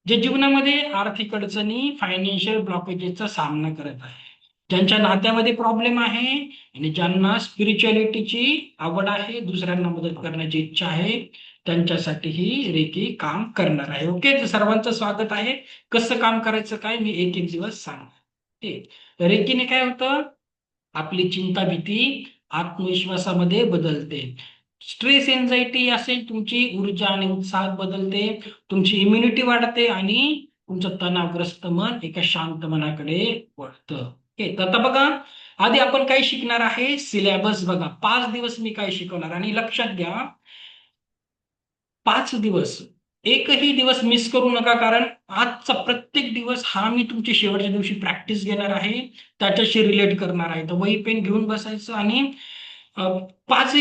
जे जीवनामध्ये आर्थिक अडचणी फायनान्शियल ब्लॉकेजेसचा सामना करत आहे, ज्यांच्या नात्यामध्ये प्रॉब्लेम आहे आणि ज्यांना स्पिरिच्युअलिटीची आवड आहे, दुसऱ्यांना मदत करण्याची इच्छा आहे, त्यांच्यासाठी ही रेकी काम करणार आहे. ओके तर सर्वांचं स्वागत आहे. कसं काम करायचं काय मी एक एक दिवस सांगणार. ओके रेकीने काय होतं, आपली चिंता भीती आत्मविश्वासामध्ये बदलते. स्ट्रेस एन्झायटी असेल तुमची ऊर्जा आणि उत्साहात बदलते, तुमची इम्युनिटी वाढते आणि तुमचं तणावग्रस्त मन एका शांत मनाकडे वळतं. ओके तर आता बघा आधी आपण काय शिकणार आहे सिलेबस बघा. 5 दिवस मी काय शिकवणार आणि लक्षात घ्या 5 दिवस एकही दिवस मिस करू नका, कारण आजचा प्रत्येक दिवस हा मी तुमची शेवटच्या दिवशी प्रॅक्टिस घेणार आहे, त्याच्याशी रिलेट करणार आहे. तर वही पेन घेऊन बसायचं आणि अ, 5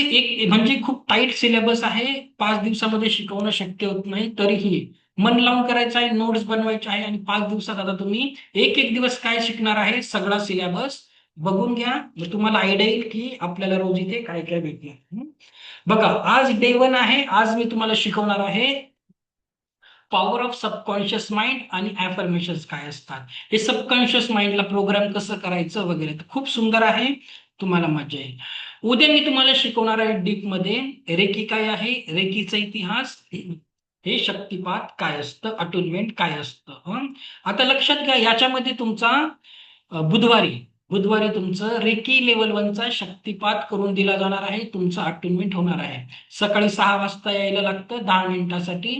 म्हणजे खूप टाईट सिलेबस आहे. 5 दिवसामध्ये शिकवणं शक्य होत नाही, तरीही मन लावून करायचं आहे, नोट्स बनवायचे आहे आणि 5 दिवसात आता तुम्ही एक एक दिवस काय शिकणार आहे सगळा सिलेबस बघून घ्या. मग तुम्हाला आयडिया येईल की आपल्याला रोज इथे काय काय भेटणार. बघा आज डे 1 आहे. आज मी तुम्हाला शिकवणार आहे पॉवर ऑफ सबकॉन्शियस माइंड आणि ऍफर्मेशन काय असतात, हे सबकॉन्शियस माइंडला प्रोग्राम कसं करायचं वगैरे. तर खूप सुंदर आहे, तुम्हाला मजा येईल. उद्या मी तुम्हाला शिकवणार आहे डीप मध्ये रेकी काय आहे, रेकीचा इतिहास, हे शक्तिपात काय असतं, अटुनमेंट काय असतं. आता लक्षात घ्या याच्यामध्ये तुमचा बुधवारी बुधवारी तुमचं रेकी लेवल 1चा शक्तिपात करून दिला जाणार आहे. तुमचं अटेनमेंट होणार आहे. सकाळी 6 वाजता यायला लागतं 10 मिनिटासाठी.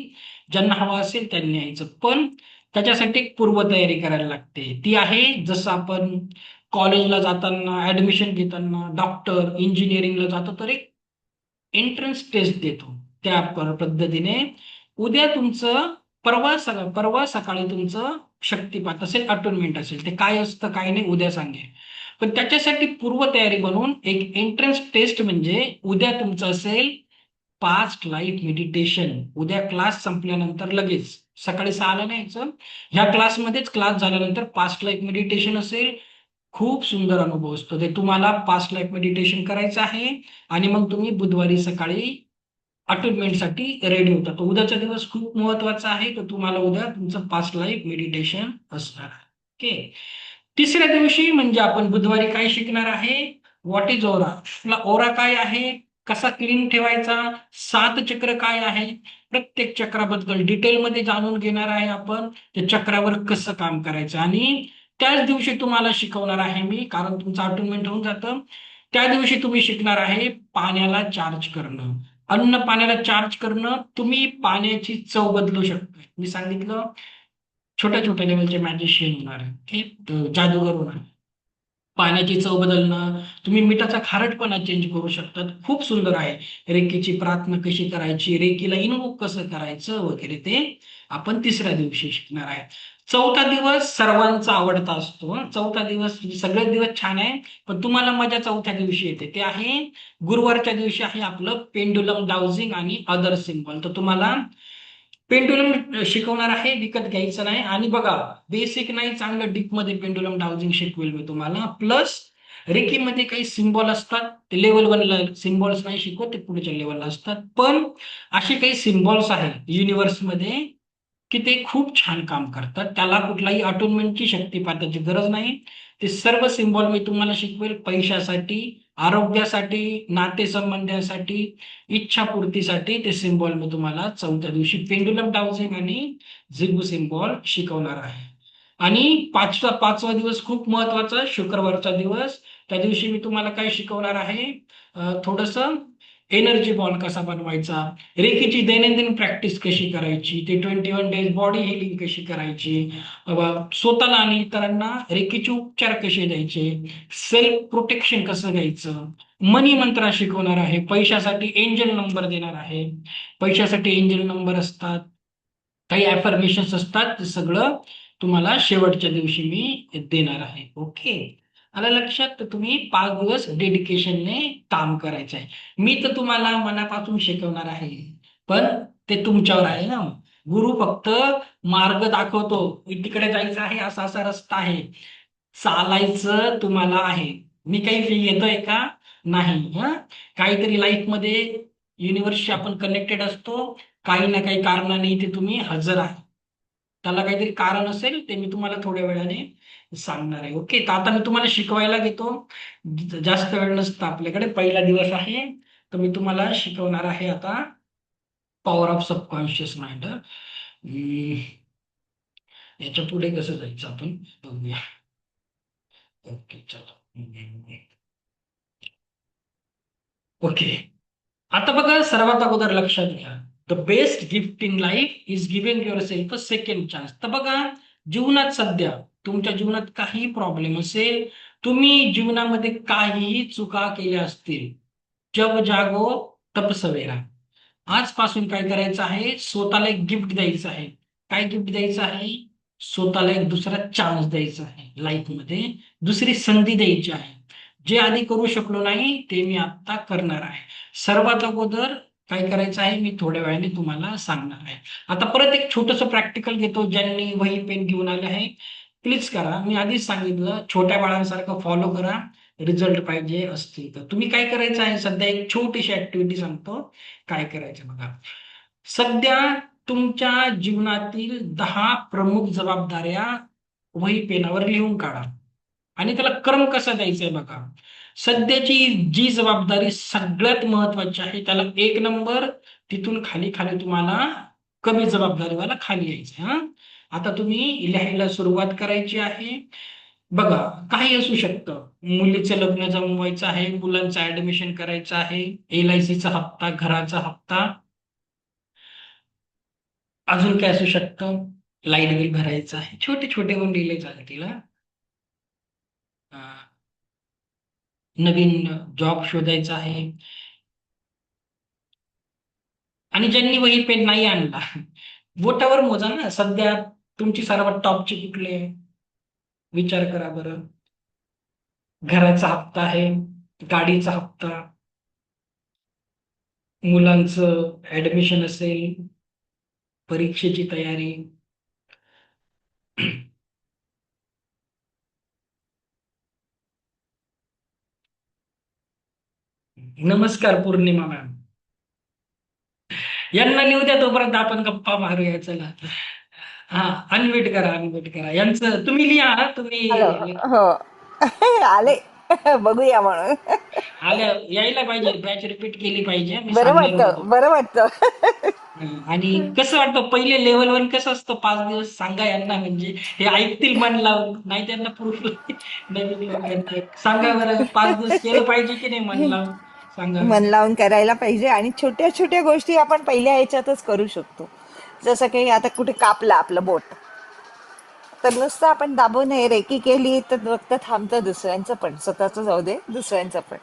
ज्यांना हवं असेल त्यांनी यायचं. पण त्याच्यासाठी एक पूर्वतयारी करायला लागते. ती आहे जसं आपण कॉलेजला जाताना, ऍडमिशन घेताना, डॉक्टर, इंजिनिअरिंगला जातो तर एक एंट्रन्स टेस्ट देतो. त्या पद्धतीने उद्या तुमचं परवा सकाळी तुमचं शक्तिपात असेल, अटोनमेंट असेल. ते काय असतं काय नाही उद्या सांगेल. पण त्याच्यासाठी पूर्वतयारी बनवून एक एंट्रन्स टेस्ट म्हणजे उद्या तुमचं असेल पास्ट लाईफ मेडिटेशन. उद्या क्लास संपल्यानंतर लगेच सकाळी 6ला नाही यायचं. ह्या क्लासमध्येच क्लास झाल्यानंतर पास्ट लाईफ मेडिटेशन असेल. खूप सुंदर अनुभव असतो. ते तुम्हाला पास्ट लाईफ मेडिटेशन करायचं आहे आणि मग तुम्ही बुधवारी सकाळी अटेंडमेंटसाठी रेडी होता. तर उद्याचा दिवस खूप महत्वाचा आहे. तर तुम्हाला उद्या तुमचं पास्ट लाईफ मेडिटेशन असणार आहे. ओके. तिसऱ्या दिवशी म्हणजे आपण बुधवारी काय शिकणार आहे? व्हॉट इज ओरा? आपला ओरा काय आहे? कसा क्लीन ठेवायचा? 7 चक्र काय आहे? प्रत्येक चक्राबद्दल डिटेलमध्ये जाणून घेणार आहे आपण. त्या चक्रावर कसं काम करायचं आणि त्याच दिवशी तुम्हाला शिकवणार आहे मी, कारण तुमचं अटेंडमेंट होऊन जातं. त्या दिवशी तुम्ही शिकणार आहे पाण्याला चार्ज करणं. अन्न पाण्याला चार्ज करणं. तुम्ही पाण्याची चव बदलू शकता. मी सांगितलं छोट्या छोट्या लेवलचे मॅजिशियन होणार आहे. ठीक, जादूगार होणार. पाण्याची चव बदलणं, तुम्ही मिठाचा खारटपणा चेंज करू शकतात. खूप सुंदर आहे. रेकीची प्रार्थना कशी करायची, रेकीला इन्व्होक कसं करायचं वगैरे ते आपण तिसऱ्या दिवशी शिकणार आहे. चौथा दिवस सर्वांचा आवडता असतो. चौथा दिवस सगळे दिवस छान आहे, पण तुम्हाला मजा चौथ्या दिवशी येते. ते आहे गुरुवारच्या दिवशी आहे आपलं पेंडुलम डाउजिंग आणि अदर सिम्बॉल. तर तुम्हाला पेंडुलम शिकवणार आहे, विकत घ्यायचं नाही. आणि बघा, बेसिक नाही, चांगलं डीप मध्ये पेंडुलम डाउजिंग शिकवेल मी तुम्हाला. प्लस रेकीमध्ये काही सिम्बॉल असतात, ते लेवल 1ला सिम्बॉल्स नाही शिकवत, ते पुढच्या लेवलला असतात. पण असे काही सिम्बॉल्स आहेत युनिव्हर्समध्ये की ते खूप छान काम करतात. त्याला कुठलाही अटोनमेंटची शक्तिपाताची गरज नाही. ते सर्व सिम्बॉल मी तुम्हाला शिकवेल पैशासाठी, आरोग्यासाठी, नातेसंबंधासाठी, इच्छापूर्तीसाठी. ते सिम्बॉल मी तुम्हाला चौथ्या दिवशी पेंडुलम डाउजिंग आणि झिग्गू सिम्बॉल शिकवणार आहे. आणि पाचवा दिवस खूप महत्वाचा, शुक्रवारचा दिवस. त्या दिवशी मी तुम्हाला काय शिकवणार आहे? थोडस एनर्जी बॉल कसा बनवायचा, रेकीची दैनंदिन प्रॅक्टिस कशी करायची, ते 21 डेज बॉडी हिलिंग कशी करायची, स्वतःला आणि इतरांना रेकीचे उपचार कसे द्यायचे, सेल्फ प्रोटेक्शन कसं घ्यायचं, मनी मंत्र शिकवणार आहे. पैशासाठी एंजल नंबर देणार आहे. पैशासाठी एंजल नंबर असतात, काही अफर्मेशन्स असतात. ते सगळं तुम्हाला शेवटच्या दिवशी मी देणार आहे. ओके. आलं लक्षात? तर तुम्ही 5 दिवस डेडिकेशनने काम करायचं आहे. मी तर तुम्हाला मनापासून शिकवणार आहे, पण ते तुमच्यावर आहे ना. गुरु फक्त मार्ग दाखवतो, तिकडे जायचं आहे, असा असा रस्ता आहे, चालायचं तुम्हाला आहे. मी काही फी घेतोय का? नाही. काहीतरी लाईफ मध्ये युनिव्हर्सशी आपण कनेक्टेड असतो. काही ना काही कारणाने इथे तुम्ही हजर आहे. त्याला काहीतरी कारण असेल, ते मी तुम्हाला थोड्या वेळाने सांगणार आहे. ओके. तर आता मी तुम्हाला शिकवायला घेतो. जास्त वेळ नसता आपल्याकडे. पहिला दिवस आहे, तर मी तुम्हाला शिकवणार आहे आता पॉवर ऑफ सबकॉन्शियस माइंड. याच्या पुढे कसं जायचं आपण बघूया. ओके, चला. ओके. आता बघा, सर्वात अगोदर लक्षात घ्या, the best gift in life is giving your self a second chance. तर बघा, जीवनात सध्या तुमच्या जीवनात काही प्रॉब्लेम असेल, तुम्ही जीवनामध्ये काहीही चुका केल्या असतील, जब जागो तब सवेरा. आजपासून काय करायचं आहे? स्वतःला एक गिफ्ट द्यायचं आहे. काय गिफ्ट द्यायचं आहे? स्वतःला एक दुसरा चान्स द्यायचा आहे. लाईफमध्ये दुसरी संधी द्यायची आहे. जे आधी करू शकलो नाही, ते मी आता करणार आहे. सर्वात अगोदर काय करायचं आहे, मी थोड्या वेळाने तुम्हाला सांगणार आहे. आता परत एक छोटस प्रॅक्टिकल घेतो. ज्यांनी वही पेन घेऊन आले आहे, प्लीज करा. मी आधीच सांगितलं, छोट्या बाळांसारखं फॉलो करा. रिझल्ट पाहिजे असतील तर तुम्ही काय करायचं आहे, सध्या एक छोटीशी ऍक्टिव्हिटी सांगतो काय करायचं बघा. सध्या तुमच्या जीवनातील 10 प्रमुख जबाबदाऱ्या वही पेनावर लिहून काढा आणि त्याला क्रम कसा द्यायचा आहे बघा. सध्याची जी जबाबदारी सगळ्यात महत्वाची आहे त्याला 1 नंबर, तिथून खाली खाली तुम्हाला कमी जबाबदारीवाला खाली यायचं. आता तुम्ही लिहायला सुरुवात करायची आहे. बघा, काही असू शकतं. मुलीचं लग्न जमवायचं आहे, मुलांचं ऍडमिशन करायचं आहे, LICचा हप्ता, घराचा हप्ता, अजून काय असू शकतं? लाईट बिल भरायचं आहे. छोटे छोटे पण दिले चालतील हा. अं, नवीन जॉब शोधायचा आहे. आणि ज्यांनी वही पेन नाही आणला, बोटावर मोजा ना. सध्या तुमची सर्वात टॉपची कुठले आहे? विचार करा बरं. घराचा हप्ता आहे, गाडीचा हप्ता, मुलांचं ऍडमिशन असेल, परीक्षेची तयारी. नमस्कार पौर्णिमा मॅम. यांना लिहू द्या, तोपर्यंत आपण गप्पा मारूया. चला. हा, अनम्यूट करा, अनम्यूट करा यांचं. तुम्ही लिहा हा, हॅलो. तुम्ही हो. आले. बघूया म्हणून. आल्या यायला पाहिजे. बॅच रिपीट केली पाहिजे. मी बरं सांगणार वाटतं, होतो. बरं वाटतं. आणि कसं वाटतं, पहिले लेवल वन कसं असतं, 5 दिवस सांगा यांना, म्हणजे हे ऐकतील मन लावून. नाही त्यांना प्रूफ नवीन लोक येतात. सांगा बरं, 5 दिवस केलं पाहिजे की नाही मन लावून? सांगा. मन लावून करायला पाहिजे आणि छोट्या छोट्या गोष्टी आपण पहिल्या ह्याच्यातच करू शकतो. जसं काही आता कुठे कापलं आपलं बोट, तर नुसतं आपण दाबून हे रेकी केली तर रक्त थांबतं, दुसऱ्यांचं पण, स्वतःच जाऊ दे, दुसऱ्यांचं पण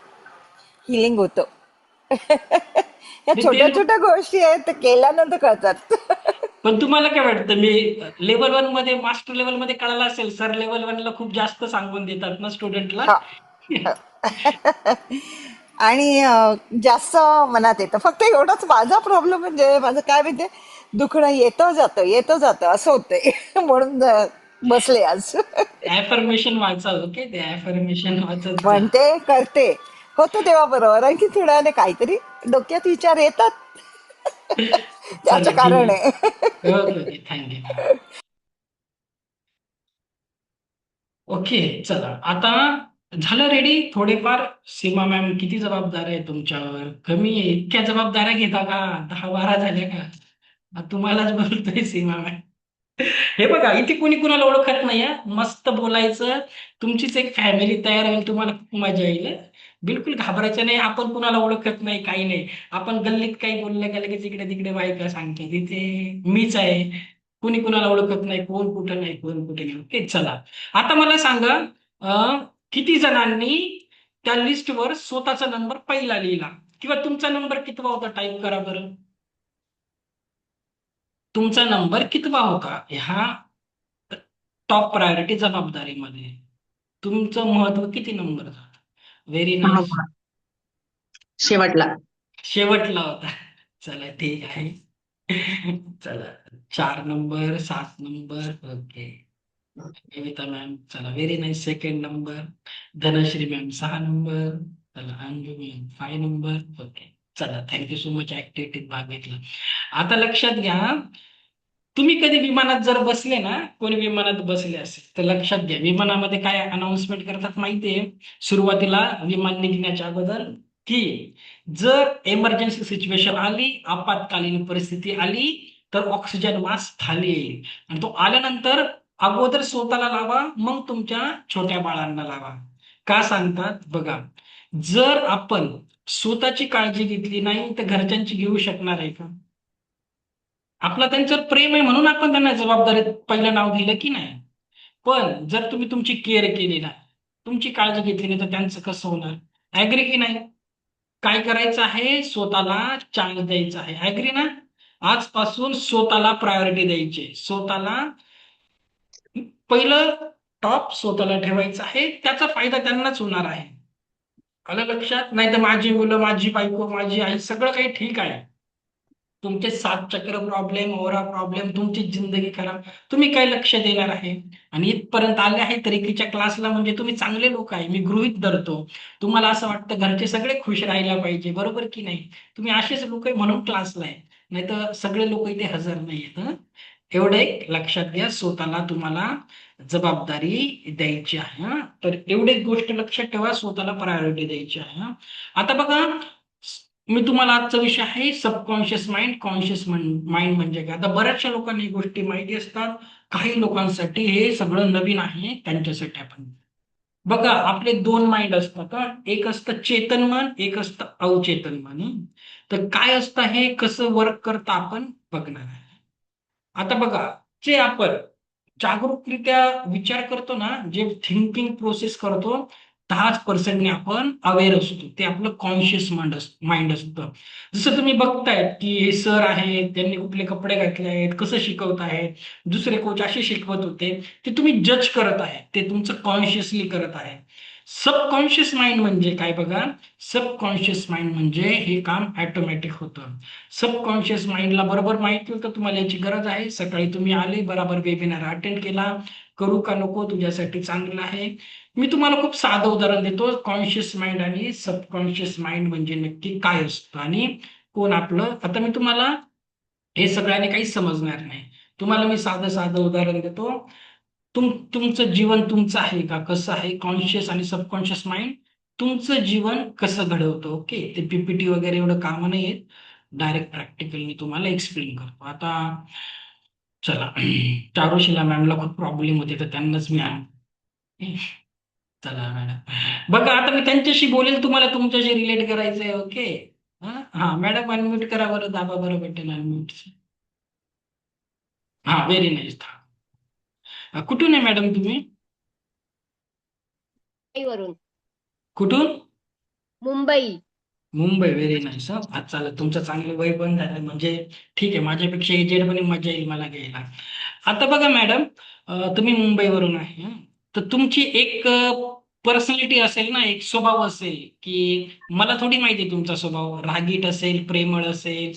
हिलिंग होतं. या नाही ते छोट्या छोट्या गोष्टी आहेत, त्या केल्यानंतर कळतात. पण तुम्हाला काय वाटतं, मी लेवल वन मध्ये, मास्टर लेवल मध्ये कळालं असेल, सर लेवल वन ला खूप जास्त सांगून देतात ना स्टुडंटला. हा. आणि जास्त मनात येतं. फक्त एवढाच माझा प्रॉब्लेम, म्हणजे माझं काय माहितीये, दुखणं येतं जातं असं होतंय. म्हणून बसले आज. ऍफर्मेशन वाचा. ओके, ते ऍफर्मेशन वाचत जा. म्हणते, करते, होतं तेव्हा बरोबर. आणखी थोड्या वेळाने काहीतरी डोक्यात विचार येतात. त्याचं चला ठीक कारण आहे. आहे. Okay okay, thank you. ओके, चला आता झालं रेडी. थोडेफार सीमा मॅम किती जबाबदार आहे तुमच्यावर? कमी आहे? इतक्या जबाबदाऱ्या घेता का? 10-12 झाल्या का? तुम्हालाच बोलतोय सीमा मॅम. हे बघा, इथे कोणी कुणाला ओळखत नाही हा. मस्त बोलायचं. तुमचीच एक फॅमिली तयार होईल, तुम्हाला खूप मजा येईल. बिलकुल घाबरायचं नाही. आपण कुणाला ओळखत नाही, काही नाही. आपण गल्लीत काही बोललं का लगेच इकडे तिकडे बायका सांगते, तिथे मीच आहे. कुणी कुणाला ओळखत नाही, कोण कुठं नाही, कोण कुठे नाही. ओके, चला. आता मला सांगा, किती जणांनी त्या लिस्टवर स्वतःचा नंबर पहिला लिहिला, किंवा तुमचा नंबर कितवा होता? टाईप करा बरं. तुमचा नंबर कितवा होता ह्या टॉप प्रायोरिटी जबाबदारीमध्ये? तुमचं महत्व किती नंबर झालं? Very nice. हा, शेवटला. शेवटला होता. चला ठीक आहे. चला, 4 नंबर, 7 नंबर. ओके. कविता मॅम, चला very nice. Second number. Dhanashree ma'am, 6 number. चला, अंजू मॅम, 5 नंबर. ओके. चला, थँक्यू सो मच ऍक्टिव्हिटीत भाग घेतला. आता लक्षात घ्या, तुम्ही कधी विमानात जर बसले ना, कोणी विमानात बसले असेल तर लक्षात घ्या, विमानामध्ये काय अनाउन्समेंट करतात माहितीये सुरुवातीला, विमान निघण्याच्या अगोदर, की जर इमर्जन्सी सिच्युएशन आली, आपत्कालीन परिस्थिती आली, तर ऑक्सिजन मास्क खाली येईल. आणि तो आल्यानंतर अगोदर स्वतःला लावा, मग तुमच्या छोट्या बाळांना लावा. का सांगतात बघा, जर आपण स्वतःची काळजी घेतली नाही तर घरच्यांची घेऊ शकणार आहे का? आपलं त्यांच्यावर प्रेम आहे म्हणून आपण त्यांना जबाबदारीत पहिलं नाव दिलं की नाही. पण जर तुम्ही तुमची केअर केली नाही, तुमची काळजी घेतली नाही, तर त्यांचं कसं होणार? ऍग्री की नाही? काय करायचं आहे? स्वतःला चान्स द्यायचा आहे. ऍग्री ना? आजपासून स्वतःला प्रायोरिटी द्यायची. स्वतःला पहिलं टॉप स्वतःला ठेवायचं आहे. त्याचा फायदा त्यांनाच होणार आहे. आलं लक्षात? नाही तर माझी मुलं, माझी बायको, माझी आई, सगळं काही ठीक आहे. तुमचे 7 चक्र प्रॉब्लेम, ओरा प्रॉब्लेम, तुमची जिंदगी खराब. तुम्ही काय लक्ष देणार आहे? आणि इथपर्यंत आले आहे तरीकीच्या क्लासला, म्हणजे तुम्ही चांगले लोक आहे, मी गृहीत धरतो. तुम्हाला असं वाटतं घरचे सगळे खुश राहायला पाहिजे, बरोबर की नाही? तुम्ही असेच लोक आहे म्हणून क्लासला आहे, नाही तर सगळे लोक इथे हजर नाही आहेत. एवढं एक लक्षात घ्या, स्वतःला तुम्हाला जबाबदारी द्यायची आहे. तर एवढी गोष्ट लक्षात ठेवा, स्वतःला प्रायोरिटी द्यायची आहे. आता बघा, मी तुम्हाला आजचा विषय आहे सबकॉन्शियस माइंड, कॉन्शियस माइंड म्हणजे काय. आता बऱ्याचशा लोकांना ही गोष्टी माहिती असतात, काही लोकांसाठी हे सगळं नवीन आहे, त्यांच्यासाठी आपण बघा. आपले दोन माइंड असतात हं. एक असतं चेतन मन, एक असतं अवचेतन मन. तर काय असतं हे कसं वर्क करतं आपण बघणार आहे. आता बघा, जे आपण जागरूकरित्या विचार करतो ना, जे थिंकिंग प्रोसेस करतो, 10% आपण अवेअर असतो. ते आपलं कॉन्शियस माइंड असतं. जसं तुम्ही बघताय की हे सर आहेत, त्यांनी कुठले कपडे घातले आहेत, कसं शिकवत आहेत, दुसरे कोच असे शिकवत होते, ते तुम्ही जज करत आहे, ते तुमचं कॉन्शियसली करत आहे. सबकॉन्शियस माइंड म्हणजे काय बघा, सबकॉन्शियस माइंड म्हणजे हे काम ऑटोमॅटिक होतं. सबकॉन्शियस माइंडला बरोबर माहिती होतं तुम्हाला याची गरज आहे. सकाळी तुम्ही आले, बराबर वेबिनार अटेंड केला. करू का नको तुझ्यासाठी चांगलं आहे. मी तुम्हाला खूप साधं उदाहरण देतो. कॉन्शियस माइंड आणि सबकॉन्शियस माइंड म्हणजे नक्की काय असतं आणि कोण आपलं. आता मी तुम्हाला हे सगळ्यांनी काही समजणार नाही. तुम्हाला मी साधं साधं उदाहरण देतो. तुमचं जीवन तुमचं आहे का? कसं आहे? कॉन्शियस आणि सबकॉन्शियस माइंड तुमचं जीवन कसं घडवतं. ओके. ते पीपीटी वगैरे एवढं कामं नाही आहेत. डायरेक्ट प्रॅक्टिकल मी तुम्हाला एक्सप्लेन करतो. आता चला, चारुशीला मॅमला खूप प्रॉब्लेम होते, तर त्यांनाच मी चला मॅडम. बघा, आता मी त्यांच्याशी बोलेल, तुम्हाला तुमच्याशी रिलेट करायचंय. ओके. हा मॅडम, अनम्यूट करा बरं, दाबा बरं बटन अनम्यूट. हा, व्हेरी नाईस. कुठून आहे मॅडम तुम्ही? वरून. कुठून? मुंबई. मुंबई. Very nice. आज चालेल, तुमचं चांगलं वय पण झालं म्हणजे ठीक आहे. माझ्यापेक्षा एजेड पण मजा येईल मला घ्यायला. आता बघा मॅडम, तुम्ही मुंबईवरून आहे हं. तर तुमची एक पर्सनॅलिटी असेल ना, एक स्वभाव असेल की मला थोडी माहिती आहे तुमचा स्वभाव. रागीट असेल, प्रेमळ असेल,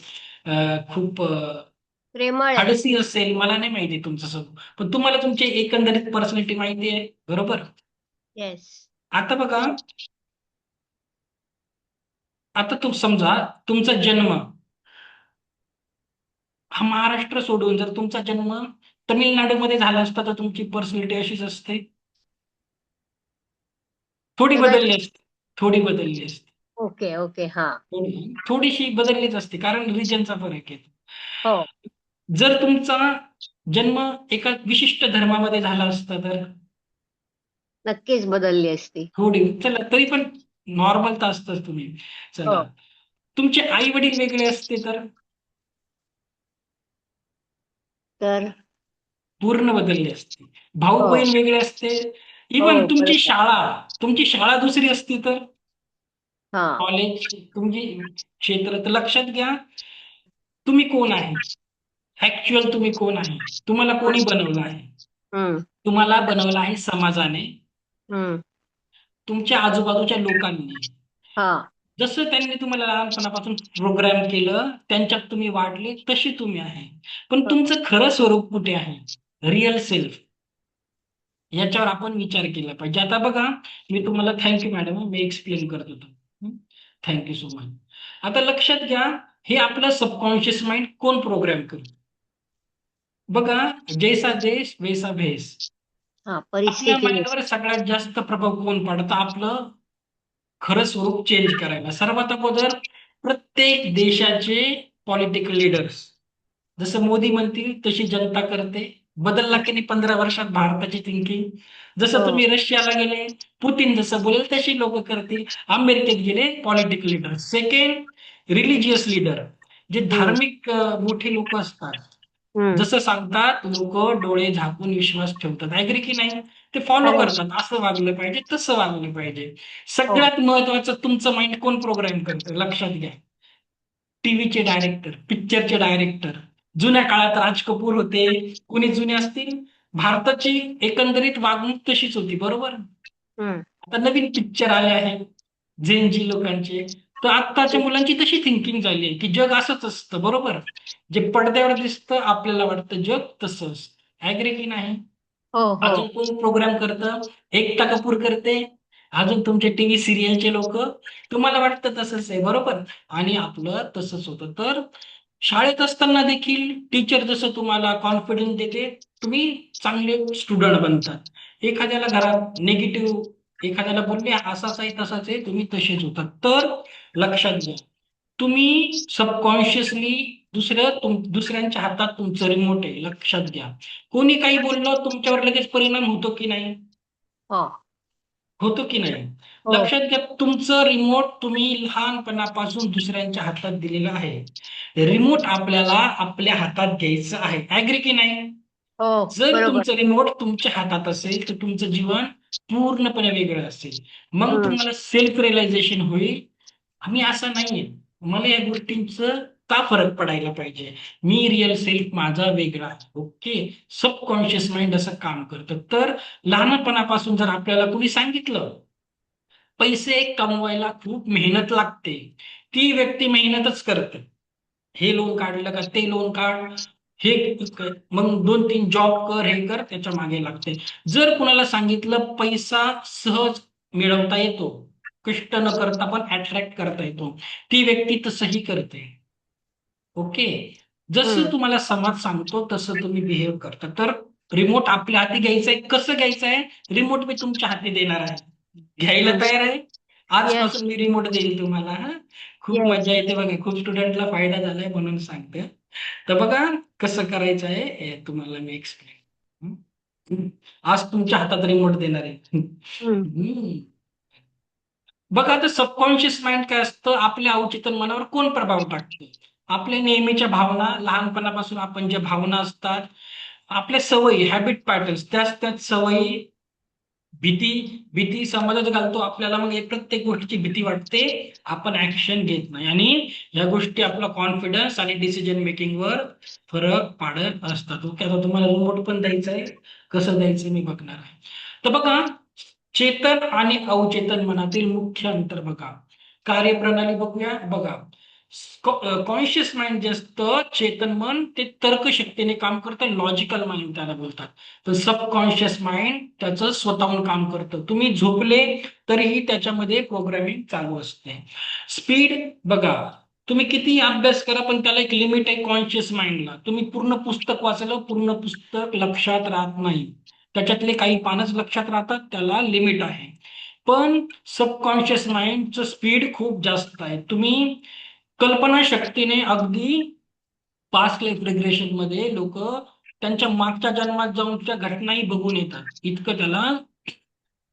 खूप प्रेमळ आहे. धाडसी असेल, मला नाही माहिती तुमचा स्वभाव. पण तुम्हाला तुमची एकंदरीत पर्सनॅलिटी माहिती आहे, बरोबर? येस. आता बघा, आता तू समजा तुमचा जन्म हा महाराष्ट्र सोडून जर तुमचा जन्म तामिळनाडूमध्ये झाला असता, तर तुमची पर्सनॅलिटी अशीच असते. थोडी बदलली कदाचित. असते. थोडी बदलली असते. Okay okay. हा. थोडीशी बदललीच असते, कारण रिजनचा फरक आहे. हो. जर तुमचा जन्म एका विशिष्ट धर्मामध्ये झाला असता तर नक्कीच बदलली असती. थोडी, चला तरी पण नॉर्मल तर असतच तुम्ही. हो. चला, तुमचे आई वडील वेगळे असते तर तर. पूर्ण बदलली असते. भाऊ हो. बहीण वेगळे असते. इवन हो, तुमची बरोबर. शाळा, तुमची शाळा दुसरी असती तर हा. कॉलेज, तुमची क्षेत्र. तर लक्षात घ्या, तुम्ही कोण आहे, ऍक्च्युअल तुम्ही कोण आहे. तुम्हाला कोणी बनवलं आहे? हम्म. तुम्हाला बनवलं आहे समाजाने, हम्म. तुमच्या आजूबाजूच्या लोकांनी. हा. जसं त्यांनी तुम्हाला लहानपणापासून प्रोग्राम केलं, त्यांच्यात तुम्ही वाढले, तशी तुम्ही आहे. पण हो. तुमचं खरं स्वरूप कुठे आहे, रिअल सेल्फ, याच्यावर आपण विचार केला पाहिजे. आता बघा, मी तुम्हाला थँक्यू मॅडम, मी एक्सप्लेन करत होतो. Thank you so much. आता लक्षात घ्या, हे आपलं सबकॉन्शियस माइंड कोण प्रोग्राम करतो. बघा, जैसा देश वैसा भेस. हा. आपल्या परिस्थिती माइंडवर सगळ्यात जास्त प्रभाव कोण पडतं, आपलं खरं स्वरूप चेंज करायला. सर्वात अगोदर प्रत्येक देशाचे पॉलिटिकल लीडर्स, जसं मोदी म्हणतील तशी जनता करते. बदलला की नाही 15 वर्षात भारताची थिंकिंग. जसं हो. तुम्ही रशियाला गेले, पुतीन जसं बोलेल तशी लोक करतील. अमेरिकेत गेले, political leader. Second, religious leader, जे हम्म. धार्मिक मोठे लोक असतात, हम्म. जसं सांगतात लोक डोळे झाकून विश्वास ठेवतात. ऍग्री की नाही? ते फॉलो खरंय. करतात. असं वागलं पाहिजे, तसं वागलं पाहिजे. हो. सगळ्यात महत्वाचं, तुमचं माइंड कोण प्रोग्राम करतं लक्षात घ्या. टीव्हीचे डायरेक्टर, पिक्चरचे डायरेक्टर. जुन्या काळात राज कपूर होते, कोणी जुने असतील. भारताची एकंदरीत वागणूक तशीच होती, बरोबर? हम्म. आता नवीन पिक्चर आले आहेत झेनजी लोकांचे, तर आत्ताच्या मुलांची तशी थिंकिंग झाली आहे की जग असंच असतं, बरोबर? जे पडद्यावर दिसतं आपल्याला वाटतं जग तसं असतं. ऍग्री की नाही? हो. हो. अजून कोण प्रोग्राम करतं? एकता कपूर करते. अजून तुमचे टीव्ही सिरियलचे लोक. तुम्हाला वाटतं तसंच आहे, बरोबर? आणि आपलं तसंच होतं. तर शाळेत असताना देखील टीचर जसं तुम्हाला कॉन्फिडन्स देते, तुम्ही चांगले स्टुडंट बनतात. एखाद्याला घरात निगेटिव्ह, एखाद्याला बोलले असाच आहे तसाच आहे, तुम्ही तसेच होतात. तर लक्षात घ्या, तुम्ही सबकॉन्शियसली दुसऱ्यांच्या हातात तुमचं रिमोट आहे, लक्षात घ्या. कोणी काही बोललं तुमच्यावर लगेच परिणाम होतो की नाही? हो होतो की नाही? हो लक्षात घ्या, तुमचं रिमोट तुम्ही लहानपणापासून दुसऱ्यांच्या हातात दिलेलं आहे. रिमोट आपल्याला आपल्या हातात घ्यायचं आहे. ऍग्री की नाही? हो जर बरोबर. तुमचं रिमोट तुमच्या हातात असेल तर तुमचं जीवन पूर्णपणे वेगळं असेल. मग हम्म तुम्हाला सेल्फ रिअलायझेशन होईल, आम्ही असं नाहीये, मला या गोष्टींचं का फरक पडायला पाहिजे, मी रिअल सेल्फ माझा वेगळा आहे. ओके. सबकॉन्शियस माइंड असं काम करतं. तर लहानपणापासून जर आपल्याला कोणी सांगितलं पैसे कमवायला खूप मेहनत लागते, ती व्यक्ती मेहनतच करते. हे लोन काढलं का ते लोन काढ, हे मग 2-3 जॉब कर, हे कर, त्याच्या मागे लागते. जर कुणाला सांगितलं पैसा सहज मिळवता येतो, कष्ट न करता पण अट्रॅक्ट करता येतो, ती व्यक्ती तसंही करते. ओके. जसं हम्म तुम्हाला समाज सांगतो तसं तुम्ही बिहेव करता. तर रिमोट आपल्या हाती घ्यायचंय. कसं घ्यायचंय? रिमोट मी तुमच्या हाती देणार आहे. घ्यायला हम्म तयार आहे? येस आजपासून मी रिमोट देईल तुम्हाला. हा, खूप येस. मजा येते बघा. खूप स्टुडंटला फायदा झालाय म्हणून सांगते. तर बघा कसं करायचं आहे हे तुम्हाला मी एक्सप्लेन. आज तुमच्या हातात रिमोट देणार आहे. हम्म हम्म. बघा आता सबकॉन्शियस माइंड काय असतं, आपल्या अवचेतन मनावर कोण प्रभाव टाकतो? आपल्या नेहमीच्या भावना, लहानपणापासून आपण ज्या भावना असतात, आपल्या सवयी, हॅबिट पॅटर्न्स, त्याच त्याच सवयी, भीती, भीती समाजात घालतो आपल्याला. मग एक प्रत्येक गोष्टीची भीती वाटते, आपण ऍक्शन घेत नाही, आणि या गोष्टी आपला कॉन्फिडन्स आणि डिसिजन मेकिंग वर फरक पाडत असतात. ओके. आता तुम्हाला रिमोट पण द्यायचं आहे, कसं द्यायचं मी बघणार आहे. तर बघा, चेतन आणि अवचेतन मनातील मुख्य अंतर बघा. कार्यप्रणाली बघूया. बघा, कॉन्शियस माइंड जे असतं, चेतन मन, ते तर्कशक्तीने काम करतं, लॉजिकल माइंड त्याला बोलतात. तर सबकॉन्शियस माइंड त्याचं स्वतःहून काम करतं. तुम्ही झोपले तरीही त्याच्यामध्ये प्रोग्रामिंग चालू असते. स्पीड बघा, तुम्ही किती अभ्यास करा पण त्याला एक लिमिट आहे कॉन्शियस माइंडला. तुम्ही पूर्ण पुस्तक वाचलं, पूर्ण पुस्तक लक्षात राहत नाही. त्याच्यातले काही पानच लक्षात राहतात, त्याला लिमिट आहे. पण सबकॉन्शियस माइंडचं स्पीड खूप जास्त आहे. तुम्ही कल्पनाशक्तीने अगदी पास्ट लाईफ रिग्रेशन मध्ये लोक त्यांच्या मागच्या जन्मात जाऊनच्या घटनाही बघून येतात, इतकं त्याला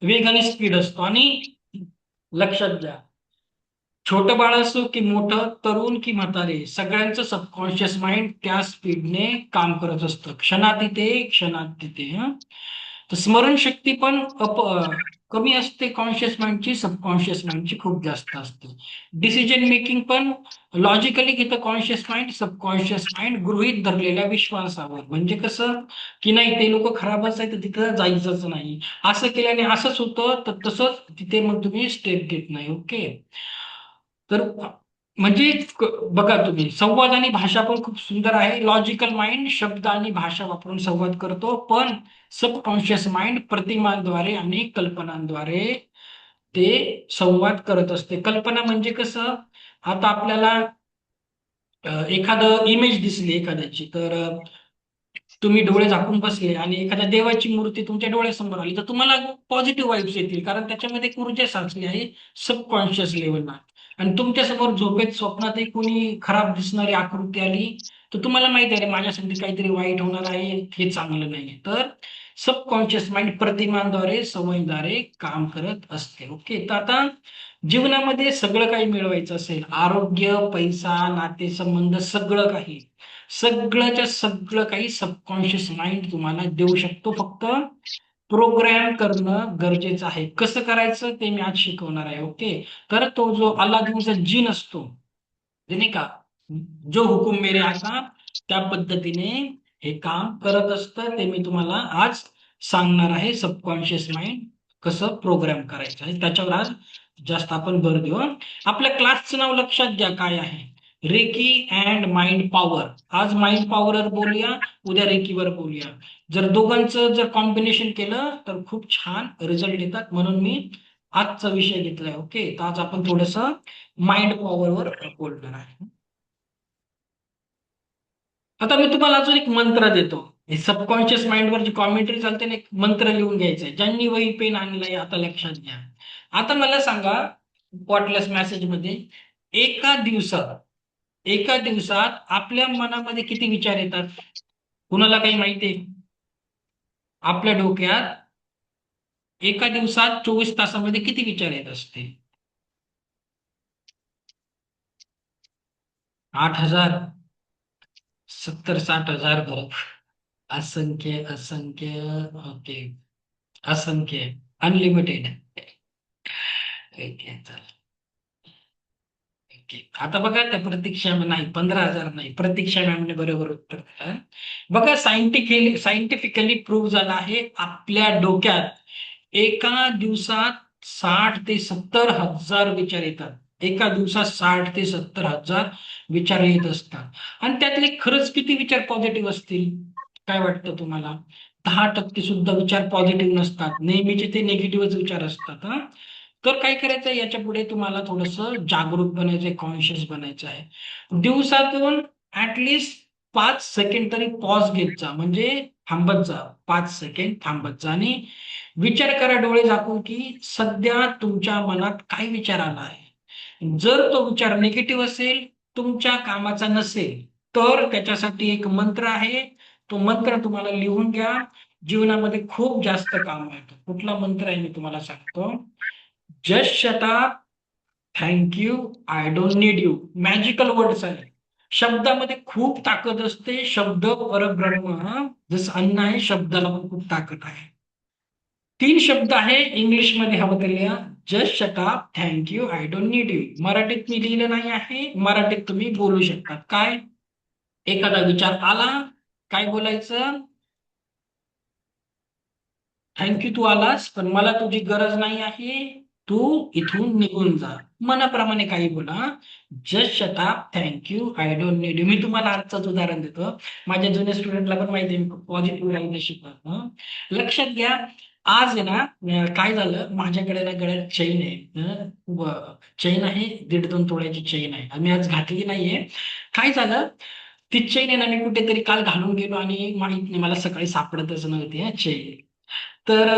वेगाने स्पीड असतो. आणि लक्षात घ्या, छोटं बाळ असो की मोठं, तरुण की म्हातारे, सगळ्यांचं सबकॉन्शियस माइंड त्या स्पीडने काम करत असतं. क्षणात तिथे, क्षणात तिथे. हं. तर स्मरणशक्ती पण कमी असते कॉन्शियस माइंडची, सबकॉन्शियस माइंडची खूप जास्त असते. डिसिजन मेकिंग पण लॉजिकली घेतं कॉन्शियस माइंड, सबकॉन्शियस माइंड गृहीत धरलेल्या विश्वासावर. म्हणजे कसं की नाही, ते लोक खराबच आहे तर तिथं जायचंच नाही, असं केल्याने असंच होतं तर तसंच, तिथे मग तुम्ही स्टेप घेत नाही. ओके. तर म्हणजे बघा, तुम्ही संवाद आणि भाषा पण खूप सुंदर आहे. लॉजिकल माइंड शब्द आणि भाषा वापरून संवाद करतो, पण सबकॉन्शियस माइंड प्रतिमांद्वारे आणि कल्पनांद्वारे ते संवाद करत असते. कल्पना म्हणजे कसं, आता आपल्याला एखादं इमेज दिसली एखाद्याची, तर तुम्ही डोळे झाकून बसले आणि एखाद्या देवाची मूर्ती तुमच्या डोळ्यासमोर आली, तर तुम्हाला पॉझिटिव्ह वाईब्स येतील, कारण त्याच्यामध्ये एक ऊर्जा साचली आहे सबकॉन्शियस लेवलला. आणि तुमच्यासमोर झोपेत स्वप्नातही कोणी खराब दिसणारी आकृती आली, तर तुम्हाला माहिती आहे, रे माझ्यासाठी काहीतरी वाईट होणार आहे, हे चांगलं नाही. तर सबकॉन्शियस माइंड प्रतिमांद्वारे, सवयीद्वारे काम करत असते. ओके. तर आता जीवनामध्ये सगळं काही मिळवायचं असेल, आरोग्य, पैसा, नातेसंबंध, सगळं काही, सगळंच्या सगळं काही सबकॉन्शियस माइंड तुम्हाला देऊ शकतो. फक्त प्रोग्राम करणं गरजेचं आहे. कसं करायचं ते मी आज शिकवणार आहे. ओके. तर तो जो अल्लादिनचा जिन असतो, ते नाही का, जो हुकुम मेरे आका, त्या पद्धतीने हे काम करत असतं. ते मी तुम्हाला आज सांगणार आहे. सबकॉन्शियस माइंड कसं प्रोग्राम करायचं आहे, त्याच्यावर आज जास्त आपण भर देऊ. हं. आपल्या क्लासचं नाव लक्षात घ्या काय आहे, रेकी अँड माइंड पॉवर. आज माइंड पॉवरवर बोलूया, उद्या रेकीवर बोलूया. जर दोघांचं जर कॉम्बिनेशन केलं तर खूप छान रिझल्ट येतात, म्हणून मी आजचा विषय घेतलाय. ओके. तर आज आपण थोडस माइंड पॉवरवर बोलणार आहे. आता मी तुम्हाला अजून एक मंत्र देतो. हे सबकॉन्शियस माइंडवर जी कॉमेंट्री चालते ना, एक मंत्र लिहून घ्यायचा आहे. ज्यांनी वही पेन आणलाय आता लक्षात घ्या. आता मला सांगा व्हॉटलेस मेसेज मध्ये, एका दिवसात आपल्या मनामध्ये किती विचार येतात? कुणाला काही माहिती आहे? आपल्या डोक्यात एका दिवसात 24 तासामध्ये किती विचार येत असतील? 8,000, 70-60,000 बरोबर. असंख्य असंख्य. ओके. असंख्य. अनलिमिटेड. ओके, चला. ओके. आता बघा त्या प्रतीक्षा नाही, 15,000 नाही, प्रतीक्षा मॅमने बरोबर उत्तर दिलं. बघा, सायंटिफिकली प्रूव्ह झालं आहे, आपल्या डोक्यात एका दिवसात 60 ते 70,000 विचार येतात. एका दिवसात 60 ते 70,000 विचार येत असतात. आणि त्यातले खरंच किती विचार पॉझिटिव्ह असतील? काय वाटतं तुम्हाला? 10% सुद्धा विचार पॉझिटिव्ह नसतात. नेहमीचे ते निगेटिव्हच विचार असतात. हा, तर काय करायचं, याच्या पुढे तुम्हाला थोडंसं जागरूक बनायचंय, कॉन्शियस बनायचं आहे. दिवसातून ऍटलिस्ट 5 सेकंड तरी पॉज घेत जा, म्हणजे थांबत जा. 5 सेकंड थांबत जा आणि विचार करा डोळे झाकून, की सध्या तुमच्या मनात काय विचार आला आहे. जर तो विचार निगेटिव्ह असेल, तुमच्या कामाचा नसेल, तर त्याच्यासाठी एक मंत्र आहे. तो मंत्र तुम्हाला लिहून घ्या. जीवनामध्ये खूप जास्त काम येतं. कुठला मंत्र आहे मी तुम्हाला सांगतो. Just shut up, thank you, I don't need you. Magical words आहे. शब्दामध्ये खूप ताकद असते. शब्द परब्रह्म. जसं अन्न आहे, शब्दाला पण खूप ताकद आहे. 3 शब्द आहे, इंग्लिशमध्ये हवं तर लिहा. Just shut up, thank you, I don't need you. मराठीत मी लिहिलं नाही आहे. मराठीत तुम्ही बोलू शकता. काय? एखादा विचार आला, काय बोलायचं? थँक यू, तू आलास, पण मला तुझी गरज नाही आहे. तू इथून निघून जा. मनाप्रमाणे काही बोला. Just shut up, thank you, I don't need you. मी तुम्हाला आजचंच उदाहरण देतो. माझ्या जुन्या स्टुडंटला पण माहिती आहे, मी पॉझिटिव्ह राहायला शिकवतो. लक्षात घ्या, आज आहे ना, काय झालं, माझ्याकडे ना गळ्यात चैन आहे. चैन आहे, 1.5-2 तोळ्याची चैन आहे. आम्ही आज घातली नाहीये. काय झालं, ती चैन आहे ना, मी कुठेतरी काल घालून गेलो आणि माहित नाही, मला सकाळी सापडतच नव्हती चैन. तर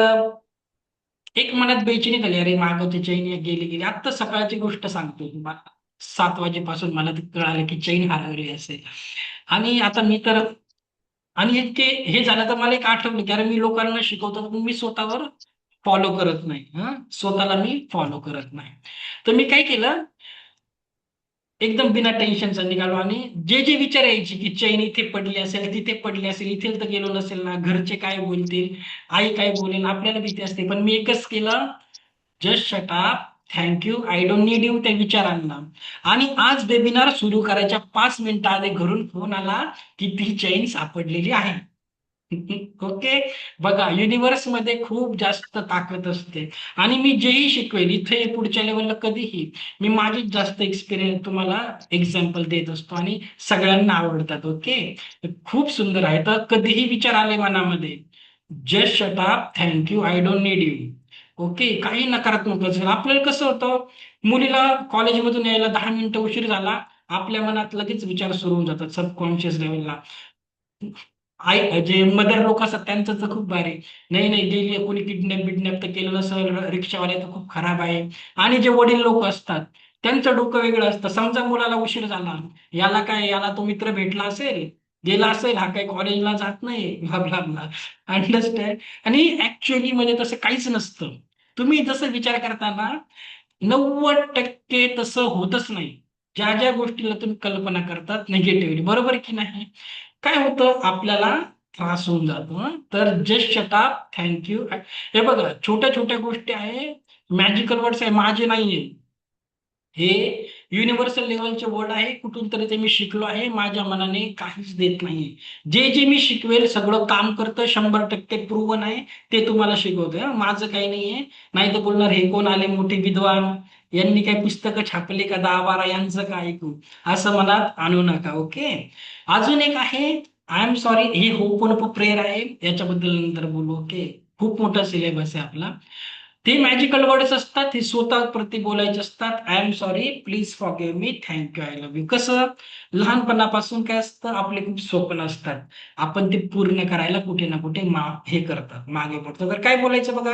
एक मनात बेचैनी झाली, अरे मागवची चैन गेली गेली. आत्ता सकाळची गोष्ट सांगतो तुम्हाला. 7 वाजेपासून मला ते कळालं की चैन हरवली असेल. आणि आता मी तर, आणि इतके हे झालं तर मला एक आठवलं, की अरे मी लोकांना शिकवतो, पण मी स्वतःवर फॉलो करत नाही. स्वतःला मी फॉलो करत नाही. तर मी काय केलं, एकदम बिना टेन्शनचा निघालो आणि जे जे विचार यायचे, की चैन इथे पडली असेल, तिथे पडली असेल, इथे तर गेलो नसेल ना, घरचे काय बोलतील, आई काय बोलेल, आपल्याला भीती असते. पण मी एकच केलं, just shut up, thank you, I don't need you, त्या विचारांना. आणि आज वेबिनार सुरू करायच्या 5 मिनिटं आधी घरून फोन आला, की ती चैन सापडलेली आहे. ओके. बघा, युनिव्हर्स मध्ये खूप जास्त ताकद असते. आणि मी जेही शिकवेल इथे पुढच्या लेवलला, कधीही मी माझीच जास्त एक्सपिरियन्स तुम्हाला एक्झाम्पल देत असतो आणि सगळ्यांना आवडतात. ओके. खूप सुंदर आहे. तर कधीही विचार आले मनामध्ये, just shut up, thank you, I don't need you. Okay. काही नकारात्मक असेल, आपल्याला कसं होतं, मुलीला कॉलेजमधून यायला 10 मिनिटं उशीर झाला, आपल्या मनात लगेच विचार सुरू होऊन जातात सबकॉन्शियस लेवलला. आई जे मदर लोक असतात त्यांचं तर खूप भारी. नाही नाही, गेली कोणी किडनॅप बिडनॅप तर केलं नसेल, रिक्षावाले तर खूप खराब आहे. आणि जे वडील लोक असतात त्यांचं डोकं वेगळं असतं. समजा मुलाला उशीर झाला, याला काय, याला तो मित्र भेटला असेल, गेला असेल, हा काही कॉलेजला जात नाही, ब्ला ब्ला ब्ला. अंडरस्टँड. आणि ऍक्च्युअली म्हणजे तसं काहीच नसतं. तुम्ही जसं विचार करताना 90% तसं होतच नाही. ज्या ज्या गोष्टीला तुम्ही कल्पना करतात निगेटिव्हली, बरोबर की नाही, काय होतं, आपल्याला त्रास होऊन जातो. तर just shut up, thank you. हे बघा, छोट्या छोट्या गोष्टी आहे, मॅजिकल वर्ड्स आहे, माझे नाहीये. हे युनिव्हर्सल लेवलचे वर्ड आहे. कुठून तरी ते मी शिकलो आहे. माझ्या मनाने काहीच देत नाहीये. जे जे मी शिकवेल सगळं काम करतं, 100% प्रूव्हन आहे. ते तुम्हाला शिकवतोय. माझं काही नाहीये. नाही तर बोलणार, हे कोण आले मोठे विद्वान, यांनी काही पुस्तकं छापली का 10-12, यांचं काय ऐकू, असं मनात आणू नका. ओके. अजून एक आहे, आय एम सॉरी. हे होपोनोपो प्रेयर आहे, याच्याबद्दल नंतर बोलू. ओके. खूप मोठा सिलेबस आहे आपला. ते मॅजिकल वर्ड्स असतात, हे स्वतः प्रती बोलायचे असतात. I am sorry, please forgive me, thank you, I love you. कसं, लहानपणापासून काय असतं, आपले खूप स्वप्न असतात, आपण ते पूर्ण करायला कुठे ना कुठे हे करतात, मागे पडतो. तर काय बोलायचं बघा,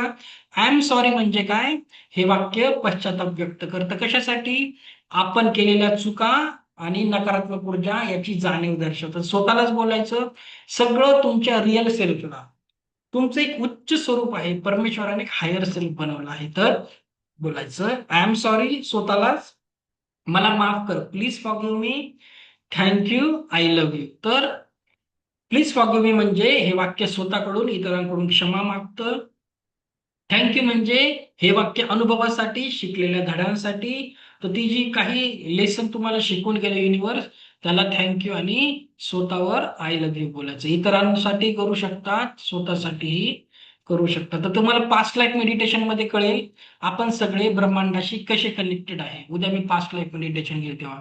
आय एम सॉरी म्हणजे काय, हे वाक्य पश्चाताप व्यक्त करतं. कशासाठी? आपण केलेल्या चुका आणि नकारात्मक ऊर्जा याची जाणीव दर्शवतात. स्वतःलाच बोलायचं, सगळं तुमच्या रिअल सेल्फला. तुमचं एक उच्च स्वरूप आहे, परमेश्वराने हायर सेल्फ बनवलं आहे. तर बोलायचं, आय एम सॉरी, स्वतःलाच मला माफ कर, please forgive me, thank you, I love you. तर प्लीज फॉरगिव्ह मी म्हणजे हे वाक्य स्वतःकडून इतरांकडून क्षमा मागतं. थँक्यू म्हणजे हे वाक्य अनुभवासाठी, शिकलेल्या धड्यांसाठी. तर ती जी काही लेसन तुम्हाला शिकवून गेलं युनिव्हर्स, त्याला थँक्यू. आणि स्वतःवर आय लव्ह यू बोलायचं. इतरांसाठी करू शकतात, स्वतःसाठीही करू शकतात. तर तुम्हाला पास्ट लाईफ मेडिटेशन मध्ये कळेल आपण सगळे ब्रह्मांडाशी कसे कनेक्टेड आहे. उद्या मी पास्ट लाईफ मेडिटेशन घेईल तेव्हा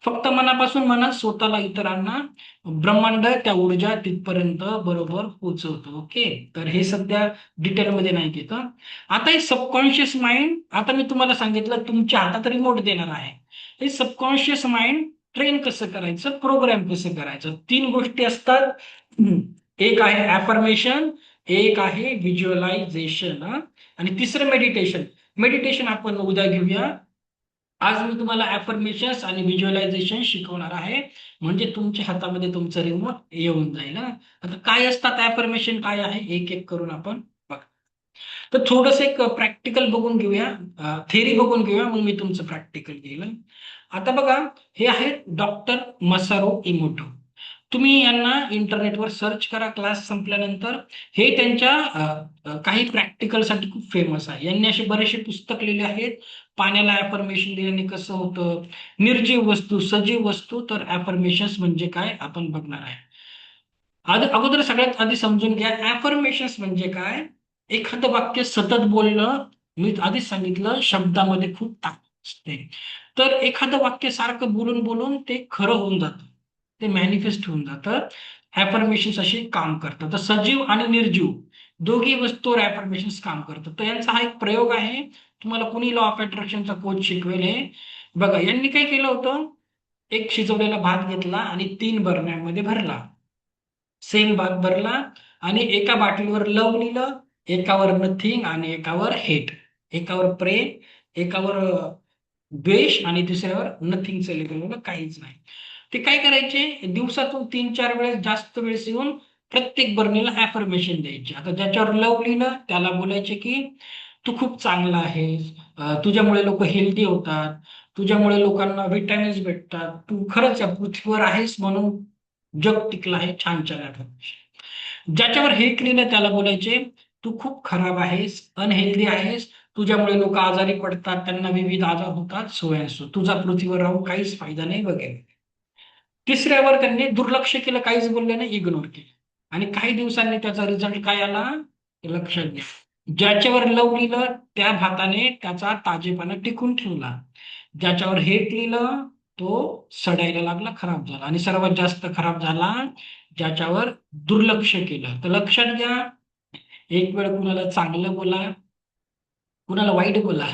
फक्त मनापासून म्हणा, स्वतःला, इतरांना, ब्रह्मांड त्या ऊर्जा तिथपर्यंत बरोबर पोहोचवतो. ओके, तर हे सध्या डिटेलमध्ये नाही घेत. आता हे सबकॉन्शियस माइंड, आता मी तुम्हाला सांगितलं तुमच्या हातात रिमोट देणार आहे. हे सबकॉन्शियस माइंड ट्रेन कसं करायचं, प्रोग्राम कसं करायचं, 3 गोष्टी असतात. एक आहे अफर्मेशन, एक आहे व्हिज्युअलायझेशन, आणि तिसरं मेडिटेशन. मेडिटेशन आपण उद्या घेऊया. आज मी तुम्हाला अफर्मेशन्स आणि व्हिज्युअलायझेशन शिकवणार आहे, म्हणजे तुमच्या हातामध्ये तुमचं रिमोट येऊन जाईल. आता काय असतात अफर्मेशन, काय आहे, एक एक करून आपण बघा. तर थोडस एक प्रॅक्टिकल बघून घेऊया, थेरी बघून घेऊया, मग मी तुमचं प्रॅक्टिकल घेईल. आता बघा, हे आहेत डॉक्टर मसारो इमोटो. तुम्ही यांना इंटरनेटवर सर्च करा क्लास संपल्यानंतर. हे त्यांच्या काही प्रॅक्टिकलसाठी खूप फेमस आहे. यांनी असे बरेचसे पुस्तक लिहिले आहेत. पाण्याला अफर्मेशन दिल्याने कसं होतं, निर्जीव वस्तू, सजीव वस्तू. तर अफर्मेशन्स म्हणजे काय आपण बघणार आहे. अगोदर सगळ्यात आधी समजून घ्या अफर्मेशन्स म्हणजे काय. एखादं वाक्य सतत बोलणं, मी आधीच सांगितलं शब्दामध्ये खूप ताकद असते. तर एखादं वाक्य सारखं बोलून बोलून ते खरं होऊन जातं, ते मॅनिफेस्ट होऊन जातं. अफर्मेशन्स असे काम करतात. तर सजीव आणि निर्जीव दोघी वस्तूवर अफर्मेशन्स काम करतात. तर यांचा हा एक प्रयोग आहे. तुम्हाला कुणी लॉ ऑफ अट्रॅक्शनचा कोच शिकवेल हे. बघा, यांनी काय केलं होतं, एक शिजवलेला भात घेतला आणि 3 बरण्यांमध्ये भरला. सेम भाग भरला आणि एका बाटलीवर लव लिहिलं, एकावर नथिंग आणि एकावर हेट. एकावर प्रेम, एकावर द्वेष आणि दुसऱ्यावर नथिंगचं लिहिलेलं काहीच नाही. ते काय करायचे, दिवसातून 3-4 वेळेस, जास्त वेळेस येऊन प्रत्येक बरणीला अफर्मेशन द्यायचे. आता ज्याच्यावर लव लिहिलं त्याला बोलायचे की तू खूप चांगला आहेस, तुझ्यामुळे लोक हेल्दी होतात, तुझ्यामुळे लोकांना विटॅमिन्स भेटतात, तू खरंच या पृथ्वीवर आहेस म्हणून जग टिकलं आहे. छान छान अफर्मेशन. ज्याच्यावर हेट लिहिलं त्याला बोलायचे तू खूप खराब आहेस, अनहेल्दी आहेस, तुझ्यामुळे लोक आजारी पडतात, त्यांना विविध आजार होतात, सो अँड सो, तुझा पृथ्वीवर राहून काहीच फायदा नाही वगैरे. तिसऱ्यावर त्यांनी दुर्लक्ष केलं, काहीच बोलले नाही, इग्नोर केलं. आणि काही दिवसांनी त्याचा रिझल्ट काय आला हे लक्षात घ्या. ज्याच्यावर लव लिहिलं त्या भाताने त्याचा ताजेपणा टिकून ठेवला. ज्याच्यावर हेट लिहिलं तो सडायला लागला, खराब झाला. आणि सर्वात जास्त खराब झाला ज्याच्यावर दुर्लक्ष केलं. तर लक्षात घ्या, एक वेळ कुणाला चांगलं बोला, कुणाला वाईट बोला,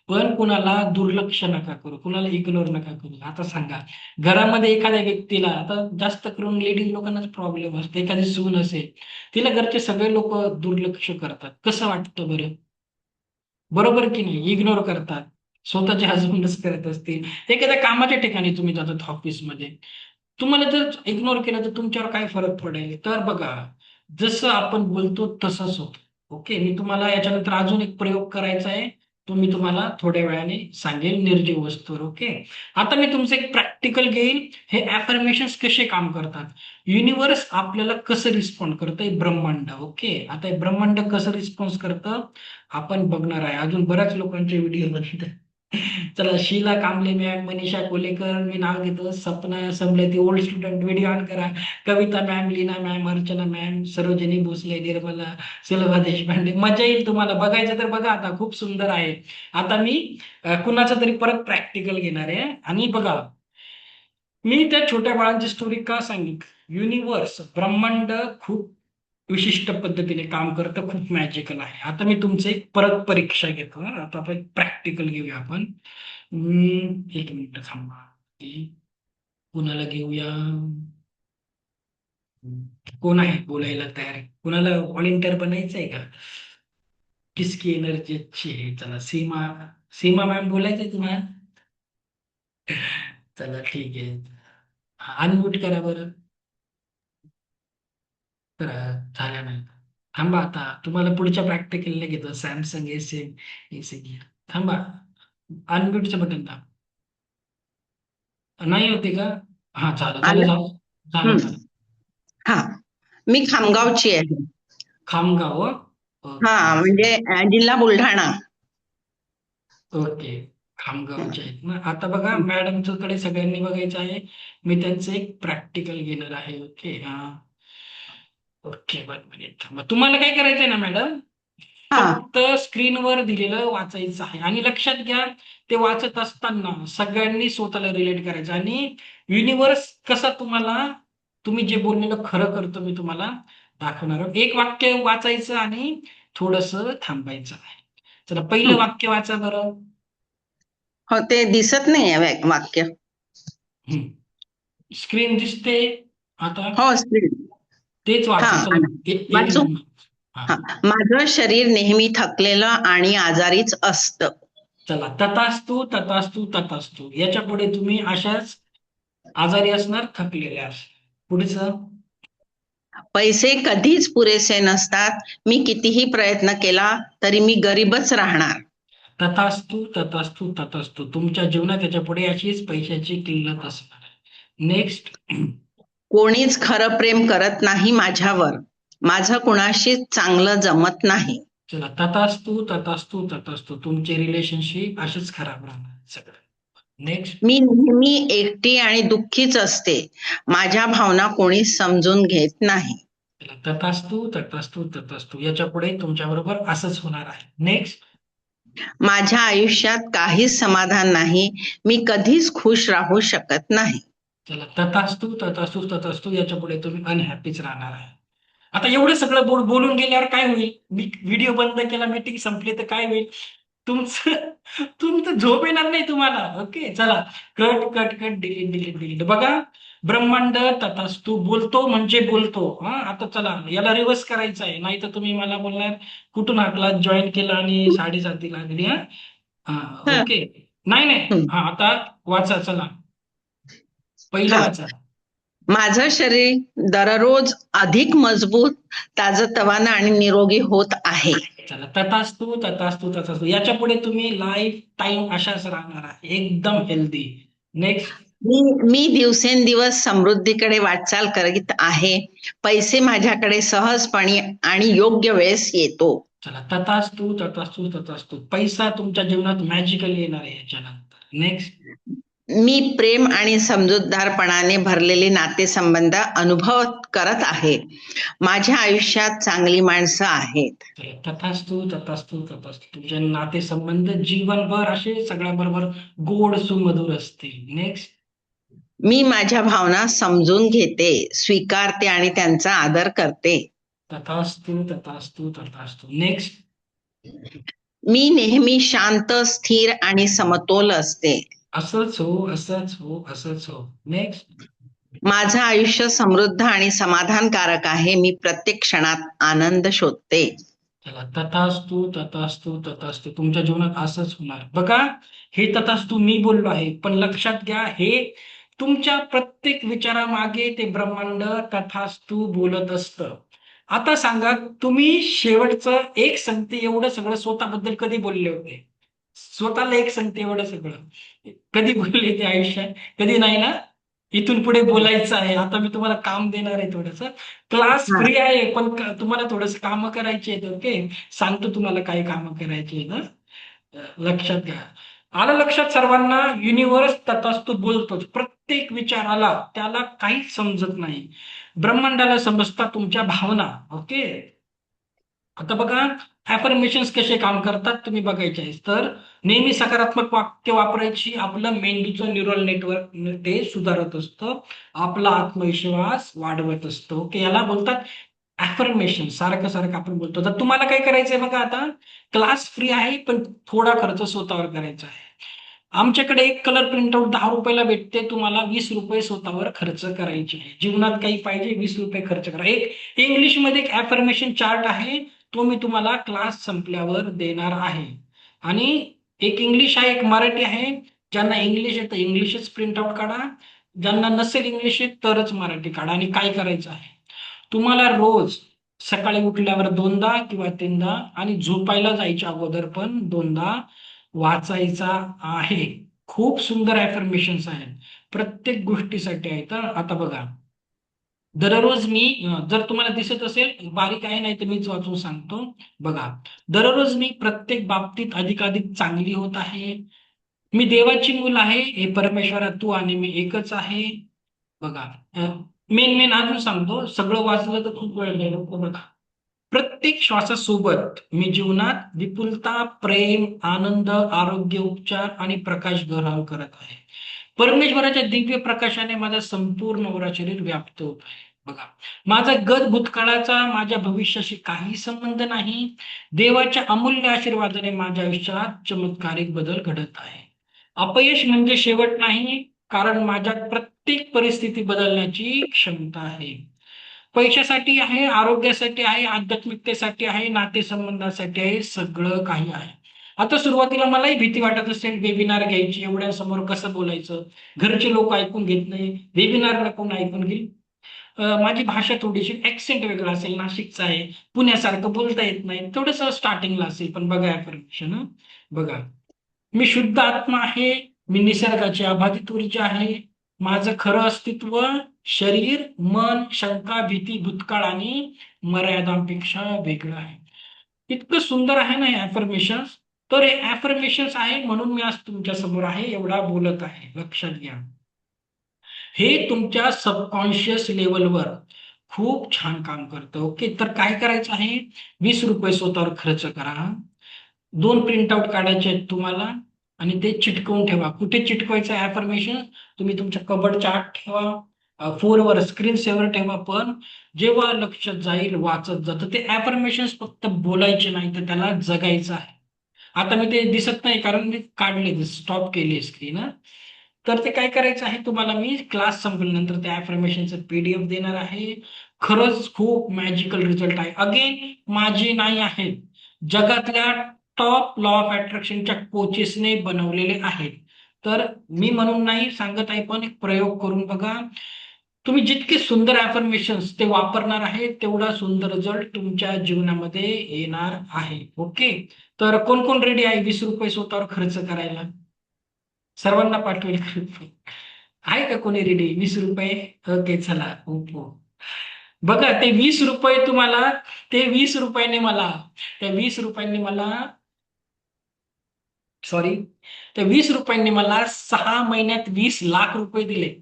पण कुणाला दुर्लक्ष नका करू, कुणाला इग्नोर नका करू. आता सांगा, घरामध्ये एखाद्या व्यक्तीला, आता जास्त करून लेडीज लोकांनाच प्रॉब्लेम असतो, एखादी सून असेल, तिला घरचे सगळे लोक दुर्लक्ष करतात, कसं वाटतं बरं, बरोबर की नाही, इग्नोर करतात. स्वतःचे हजबंडच करत असतील. एखाद्या कामाच्या ठिकाणी तुम्ही जातात ऑफिसमध्ये, तुम्हाला जर इग्नोर केलं तर तुमच्यावर काय फरक पडेल. तर बघा, जसं आपण बोलतो तसंच होतं. ओके, मी तुम्हाला याच्यानंतर अजून एक प्रयोग करायचा आहे, तो मी तुम्हाला थोड्या वेळाने सांगेल निर्जीव वस्तूवर. ओके, आता मी तुमचं एक प्रॅक्टिकल घेईल. हे अफर्मेशन्स कसे काम करतात, युनिव्हर्स आपल्याला कसं रिस्पॉन्ड करतं, हे ब्रह्मांड. ओके, आता हे ब्रह्मांड कसं रिस्पॉन्स करतं आपण बघणार आहे. अजून बऱ्याच लोकांचे व्हिडिओ बघितले. चला, शीला कांबळे मॅम, मनीषा कोलेकर, मी नाव घेतो, Sapna Samleti, old student, video on करा. Kavita ma'am, Leena ma'am, Archana ma'am, Sarojini Bhosale, Nirmala, Sulabha Deshpande. मजा येईल तुम्हाला, बघायचं तर बघा. आता खूप सुंदर आहे. आता मी कुणाचं तरी परत प्रॅक्टिकल घेणार आहे. आणि बघा, मी त्या छोट्या बाळांची स्टोरी का सांगितली, युनिव्हर्स, ब्रह्मांड खूप विशिष्ट पद्धतीने काम करतं, खूप मॅजिकल आहे. आता मी तुमचं एक परत परीक्षा घेतो. आता आपण प्रॅक्टिकल घेऊया आपण. एक मिनिट थांबा, कुणाला घेऊया, कोण आहे बोलायला तयार, कुणाला व्हॉलेंटियर बनायचं आहे का, किसकी एनर्जी अच्छी आहे. चला, सीमा, सीमा मॅम बोलायचंय तुम्हाला. चला ठीक आहे. अनम्यूट करा बरं. करा. झाल्या नाही. थांबा आता तुम्हाला पुढच्या प्रॅक्टिकलला घेतो. सॅमसंग एस घ्या. थांबा. अनम्यूटचं बटन दाब. नाही होते का? हा झालं झालं आलं. झालं झालं हम्म. झालं. हा, मी खामगावची आहे. खामगाव. हा, ओके. म्हणजे जिल्हा बुलढाणा. ओके. खामगावचे आहेत ना. आता बघा मॅडमच्या कडे सगळ्यांनी बघायचं आहे. मी त्यांचं एक प्रॅक्टिकल घेणार आहे. ओके. ओके. 1 मिनिट थांबा. तुम्हाला काय करायचंय ना मॅडम? हा फक्त स्क्रीनवर दिलेलं वाचायचं आहे आणि लक्षात घ्या ते वाचत असताना सगळ्यांनी स्वतःला रिलेट करायचं आणि युनिव्हर्स कसा तुम्ही जे बोललेलं खरं करतो मी तुम्हाला दाखवणार आहोत. एक वाक्य वाचायचं आणि थोडस थांबायचं आहे. चला पहिलं हम्म. वाक्य वाचा बरं. हो, ते दिसत नाही वाक्य. स्क्रीन दिसते आता. हो, स्क्रीन. तेच हा, वाचा. चला आलं. एक वाचू. नंबर. हा. हा, माझं शरीर नेहमी थकलेलं आणि आजारीच असतं. चला तथास्तु तथास्तु तथास्तु याच्या पुढे तुम्ही अशाच आजारी असणार, थकलेले असणार. पुढचं. पैसे कधीच पुरेसे नसतात. मी कितीही प्रयत्न केला तरी मी गरीबच राहणार. तथास्तु तथास्तु तथास्तु तुमच्या जीवनात याच्या पुढे अशीच पैशाची किल्लत असणार आहे. नेक्स्ट. कोणीच खरं प्रेम करत नाही माझ्यावर. माझं कुणाशीच चांगलं जमत नाही. चला तथास्तु तथास्तु तथास्तु तुमचे रिलेशनशिप असेच खराब राहणार सगळं. नेक्स्ट. मी नेहमी एकटी आणि दुःखीच असते. माझ्या भावना कोणीच समजून घेत नाही. चला तथास्तु तथास्तु तथास्तु याच्या पुढे तुमच्या बरोबर असंच होणार आहे. नेक्स्ट. माझ्या आयुष्यात काहीच समाधान नाही. मी कधीच खुश राहू शकत नाही. चला तथास्तु तथास्तु तथास्तु याच्या पुढे तुम्ही अनहॅपीच राहणार आहे. आता एवढं सगळं बोलून गेल्यावर काय होईल? मी व्हिडिओ बंद केला, मीटिंग संपली तर काय होईल? तुमचं तुमचं झोप येणार नाही तुम्हाला. ओके चला. Cut cut cut delete delete delete. बघा ब्रह्मांड तथास्तु बोलतो म्हणजे बोलतो. हा आता चला याला रिव्हर्स करायचं आहे. नाही तर तुम्ही मला बोलणार कुठून हा क्लास जॉईन केला आणि 7:30 लागली. हं, ओके. नाही नाही. हं. आता वाचा चला. पहिलं हा, वाचा. माझं शरीर दररोज अधिक मजबूत, ताजतवानं आणि निरोगी होत आहे. चला तथास्तु तथास्तु तथास्तु याच्या पुढे तुम्ही लाईफ टाइम अशाच राहणार आहे, एकदम हेल्दी. नेक्स्ट. मी दिवसेंदिवस समृद्धीकडे वाटचाल करीत आहे. पैसे माझ्याकडे सहजपणे आणि योग्य वेळेस येतो. चला तथास्तु तथास्तु तथास्तु पैसा तुमच्या जीवनात मॅजिकली येणार आहे याच्यानंतर. नेक्स्ट. मी प्रेम आणि समजूतदारपणाने भरलेले नातेसंबंध अनुभव करत आहे. माझ्या आयुष्यात चांगली माणसं आहेत. चला तथास्तु तथास्तु तथास्तु तुमचे नातेसंबंध जीवनभर असे सगळ्याबरोबर गोड सुमधुर असतील. नेक्स्ट. मी माझ्या भावना समजून घेते, स्वीकारते आणि त्यांचा आदर करते. तथास्तु तथास्तु तथास्तु. नेक्स्ट. मी नेहमी शांत, स्थिर आणि समतोल असते. असंच हो असंच हो असंच हो. नेक्स्ट. माझं आयुष्य समृद्ध आणि समाधानकारक आहे. मी प्रत्येक क्षणात आनंद शोधते. चला तथास्तु तथास्तु तथास्तु तुमच्या जीवनात असंच होणार. बघा हे तथास्तु मी बोललो आहे, पण लक्षात घ्या हे तुमच्या प्रत्येक विचारामागे ते ब्रह्मांड तथास्तु बोलत असतं. आता सांगा तुम्ही शेवटचं एक संगती एवढं सगळं स्वतःबद्दल कधी बोलले होते? स्वतःला एक संगती एवढं सगळं कधी बोलले ते आयुष्यात? कधी नाही ना. इथून पुढे बोलायचं आहे. आता मी तुम्हाला काम देणार आहे थोडस. क्लास हा. फ्री आहे पण तुम्हाला थोडस काम करायची आहेत. ओके. सांगतो तुम्हाला काय काम करायची आहेत. लक्षात घ्या. आलं लक्षात सर्वांना? युनिव्हर्स तथास्तु बोलतोच. प्रत्येक विचाराला त्याला काहीच समजत नाही. ब्रह्मांडाला समजतात तुमच्या भावना. ओके. आता बघा अफर्मेशन्स कसे काम करतात तुम्ही बघायचे आहे तर नेहमी सकारात्मक वाक्य वापरायची. आपलं मेंदूचं न्यूरल नेटवर्क ते सुधारत असतं. आपला आत्मविश्वास वाढवत असतो. ओके. याला बोलतात अफर्मेशन. सारखं सारखं आपण बोलतो. तर तुम्हाला काय करायचंय बघा आता क्लास फ्री आहे पण थोडा खर्च स्वतःवर करायचा आहे. आमच्याकडे एक कलर प्रिंटआउट 10 रुपयाला भेटते. तुम्हाला 20 रुपये स्वतःवर खर्च करायचे आहे. जीवनात काही पाहिजे 20 रुपये खर्च करा. एक इंग्लिशमध्ये एक अफर्मेशन चार्ट आहे तो मी तुम्हाला क्लास संपल्यावर देणार आहे. आणि एक इंग्लिश आहे एक मराठी आहे. ज्यांना इंग्लिश येतं इंग्लिशच प्रिंट आउट काढा, ज्यांना नसेल इंग्लिश येत तरच मराठी काढा. आणि काय करायचं आहे, तुम्हाला रोज सकाळी उठल्यावर 2दा किंवा 3दा आणि झोपायला जायच्या अगोदर पण 2दा वाचायचा आहे. खूप सुंदर ऍफर्मेशन्स आहेत, प्रत्येक गोष्टीसाठी आहे. तर आता बघा, दररोज मी जर तुम्हाला दिसत असेल बारीक आहे, नाही तर मीच वाचून सांगतो. बघा, दररोज मी प्रत्येक बाबतीत अधिकाधिक चांगली होत आहे. मी देवाची मूल आहे, हे परमेश्वरा तू आणि मी एकच आहे. बघा, मेन मेन अजून सांगतो, सगळं वाचलं तर खूप वेळ गेलो. बघा, प्रत्येक श्वासासोबत मी जीवनात विपुलता, प्रेम, आनंद, आरोग्य, उपचार आणि प्रकाश ग्रहण करत आहे. परमेश्वराच्या दिव्य प्रकाशाने माझं संपूर्ण उरा शरीर व्याप्त होत आहे. बघा, माझा गत भूतकाळाचा माझ्या भविष्याशी काही संबंध नाही. देवाच्या अमूल्य आशीर्वादाने माझ्या आयुष्यात चमत्कारिक बदल घडत आहे. अपयश म्हणजे शेवट नाही, कारण माझ्यात प्रत्येक परिस्थिती बदलण्याची क्षमता आहे. पैशासाठी आहे, आरोग्यासाठी आहे, आध्यात्मिकतेसाठी आहे, नातेसंबंधासाठी आहे, सगळं काही आहे. आता सुरुवातीला मलाही भीती वाटत असेल, वेबिनार घ्यायची, एवढ्यांसमोर कसं बोलायचं, घरचे लोक ऐकून घेत नाही, वेबिनारला कोण ऐकून घेईल. माझी भाषा थोडीशी ऍक्सेंट वेगळा असेल, नाशिकचा आहे, पुण्यासारखं बोलता येत नाही, थोडस स्टार्टिंगला असेल. पण बघा ऍफर्मेशन, बघा, मी शुद्ध आत्मा आहे, मी निसर्गाची अबाधित ऊर्जा आहे. माझं खरं अस्तित्व शरीर, मन, शंका, भीती, भूतकाळ आणि मर्यादांपेक्षा वेगळं आहे. इतकं सुंदर आहे ना हे ऍफर्मेशन्स. तर हे ऍफर्मेशन्स आहे म्हणून मी आज तुमच्या समोर आहे, एवढा बोलत आहे. लक्षात घ्या, हे तुमच्या सबकॉन्शियस लेवलवर खूप छान काम करतं. ओके, तर काय करायचं आहे, 20 रुपये स्वतःवर खर्च करा. 2 प्रिंट आउट काढायचे आहेत तुम्हाला आणि ते चिटकवून ठेवा. कुठे चिटकवायचं ऍफर्मेशन, तुम्ही तुमच्या कबडच्या आत ठेवा, फोनवर स्क्रीन सेव्हर ठेवा. पण जेव्हा लक्षात जाईल, वाचत जातं ते ऍफर्मेशन्स, फक्त बोलायचे नाही तर त्याला जगायचं आहे. आता मी ते दिसत नाही कारण मी काढले, स्टॉप केली स्क्रीन. तर ते काय करायचं आहे तुम्हाला, मी क्लास संपल्यानंतर त्या ऍफर्मेशनचं पीडीएफ देणार आहे. खरंच खूप मॅजिकल रिझल्ट आहे. अगेन माझे नाही आहेत, जगातल्या टॉप लॉ ऑफ अट्रॅक्शनच्या कोचेसने बनवलेले आहेत. तर मी म्हणून नाही सांगत आहे, पण एक प्रयोग करून बघा. तुम्ही जितके सुंदर ऍफर्मेशन्स ते वापरणार आहे, तेवढा सुंदर रिझल्ट तुमच्या जीवनामध्ये येणार आहे. ओके, तर कोण कोण रेडी आहे 20 रुपये स्वतःवर खर्च करायला? सर्वांना पाठवेल. आहे का कोणी रेडी 20 रुपये? ओके, चला. हो. बघा, ते 20 रुपये तुम्हाला, ते 20 रुपयाने मला, त्या 20 रुपयांनी मला, सॉरी, त्या 20 रुपयांनी मला 6 महिन्यात 20 लाख रुपये दिले.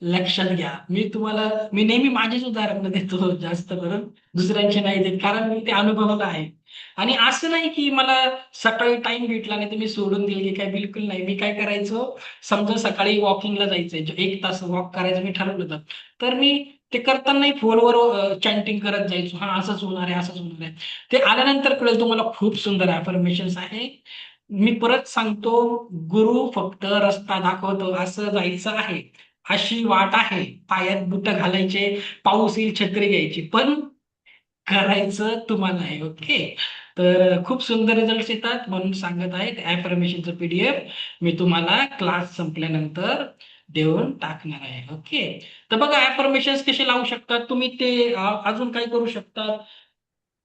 लक्षात घ्या, मी नेहमी माझेच उदाहरण देतो जास्त करून, दुसऱ्यांचे नाही देत, कारण मी ते अनुभवलं आहे. आणि असं नाही की मला सकाळी टाइम भेटला नाही तर मी सोडून दिली, की काय, बिलकुल नाही. मी काय करायचो, समजा सकाळी वॉकिंगला जायचंय, 1 तास वॉक करायचं मी ठरवलं होतं, तर मी ते करतानाही फोनवर चॅन्टिंग करत जायचो, हा असंच होणार आहे, असंच होणार आहे. ते आल्यानंतर कळेल तुम्हाला, खूप सुंदर ऍफर्मेशन्स आहे. मी परत सांगतो, गुरु फक्त रस्ता दाखवतो, असं जायचं आहे, अशी वाट आहे, पायात बुट घालायचे, पाऊस येईल छत्री घ्यायची, पण करायचं तुम्हाला आहे. ओके, तर खूप सुंदर रिझल्ट येतात म्हणून सांगत आहेत. ऍफर्मेशनचं पीडीएफ मी तुम्हाला क्लास संपल्यानंतर देऊन टाकणार आहे. ओके, तर बघा, ऍफर्मेशन्स कसे लावू शकतात तुम्ही, ते अजून काय करू शकतात.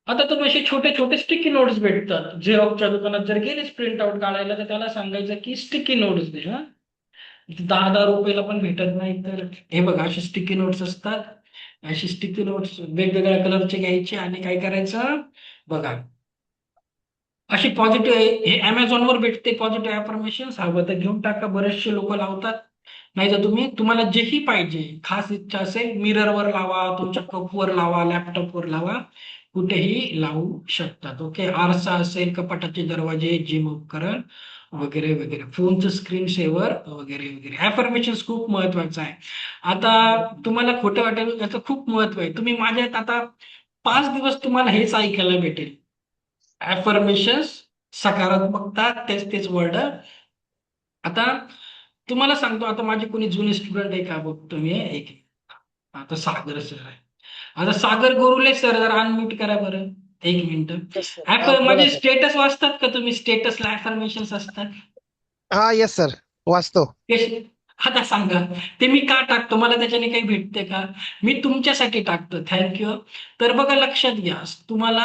आता तुम्ही असे छोटे छोटे स्टिकी नोट्स भेटतात, झेरॉक्सच्या दुकानात जर गेलेच प्रिंट आउट काढायला, तर त्याला सांगायचं की स्टिकी नोट्स दे. 10-10 रुपयाला पण भेटत नाही. तर हे बघा, असे स्टिकी नोट्स असतात. अशी स्टिकी नोट्स वेगवेगळ्या कलरचे घ्यायचे आणि काय करायचं, बघा, अशी पॉझिटिव्ह, हे अमेझॉनवर भेटते पॉझिटिव्ह अफर्मेशन, हवं तर घेऊन टाका, बरेचसे लोक लावतात. नाही तर तुम्हाला जेही पाहिजे, खास इच्छा असेल, मिररवर लावा, तुमच्या कपवर लावा, लॅपटॉपवर लावा, कुठेही लावू शकतात. ओके, आरसा असेल, कपाटाचे दरवाजे, जिम उपकरण वगैरे वगैरे, फोनचं स्क्रीन सेव्हर वगैरे वगैरे. अफर्मेशन खूप महत्वाचं आहे. आता तुम्हाला खोटं वाटेल, याचं खूप महत्व आहे. तुम्ही माझ्यात आता 5 दिवस तुम्हाला हेच ऐकायला भेटेल, अफर्मेशन्स, सकारात्मकता, तेच तेच वर्ड. आता तुम्हाला सांगतो, आता माझे कोणी जुने स्टुडंट आहे का बघतो मी, एक, आता सागर सर आहे. आता सागर गोरुले सर, जरा अनम्यूट करा बरं. एक मिनिट. Yes, sir. हा, बोला माझे सर. स्टेटस वाचतात का तुम्ही? स्टेटसला अफर्मेशन्स असतात हा, येस सर, वाचतो. कसे? आता सांगा ते मी का टाकतो, मला त्याच्याने काही भेटते का? मी तुमच्यासाठी टाकतो. थँक्यू. तर बघा, लक्षात घ्या, तुम्हाला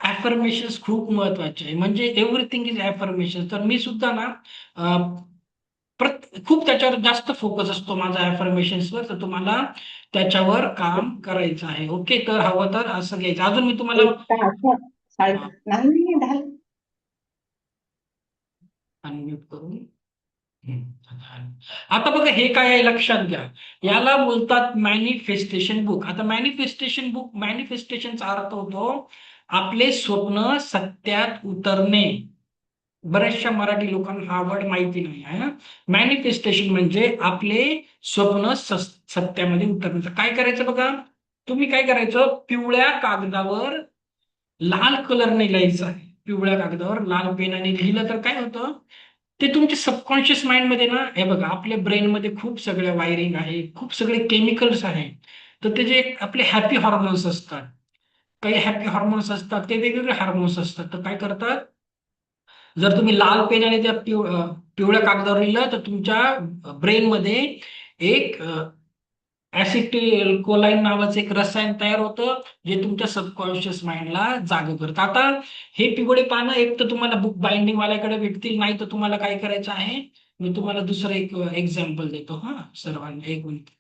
अफर्मेशन्स खूप महत्वाचे आहे. म्हणजे एव्हरीथिंग इज अफर्मेशन. तर मी सुद्धा ना अं, खूप त्याच्यावर जास्त फोकस असतो माझा अफर्मेशन्सवर. तर तुम्हाला त्याच्यावर काम करायचं आहे. ओके, तर हवं तर असं घ्यायचं. अजून मी तुम्हाला एक तास नाही नाही, झालं. अनम्यूट करून आता बघा, हे काय आहे लक्षात घ्या. याला बोलतात मॅनिफेस्टेशन बुक. आता मॅनिफेस्टेशन बुक, मॅनिफेस्टेशनचा अर्थ होतो आपले स्वप्न सत्यात उतरणे. बऱ्याचशा मराठी लोकांना हा वर्ड माहिती नाही आहे. मॅनिफेस्टेशन म्हणजे आपले स्वप्न सत्यामध्ये उतरण्याचं. काय करायचं बघा, तुम्ही काय करायचं, पिवळ्या कागदावर लाल कलरने लिहायचं आहे. पिवळ्या कागदावर लाल पेनाने लिहिलं तर काय होतं, ते तुमच्या सबकॉन्शियस माइंड मध्ये ना, हे बघा, आपल्या ब्रेन मध्ये खूप सगळ्या वायरिंग आहे, खूप सगळे केमिकल्स आहे. तर ते जे आपले हॅपी हॉर्मोन्स असतात, काही हॅपी हॉर्मोन्स असतात, ते वेगवेगळे हार्मोन्स असतात. तर काय करतात, जर तुम्ही लाल पेनाने त्या पिवळ्या कागदावर लिहिलं तर तुमच्या ब्रेनमध्ये एक ऍसिटिल कोलाइन नावाचं एक रसायन तयार होतं, जे तुमच्या सबकॉन्शियस माइंडला जाग करतं. आता हे पिवळे पानं एक तर तुम्हाला बुक बाइंडिंग वाल्याकडे भेटतील, नाही तर तुम्हाला काय करायचं आहे, मी तुम्हाला दुसरं एक एक्झाम्पल देतो हा सर्वांना. एक मिनिट.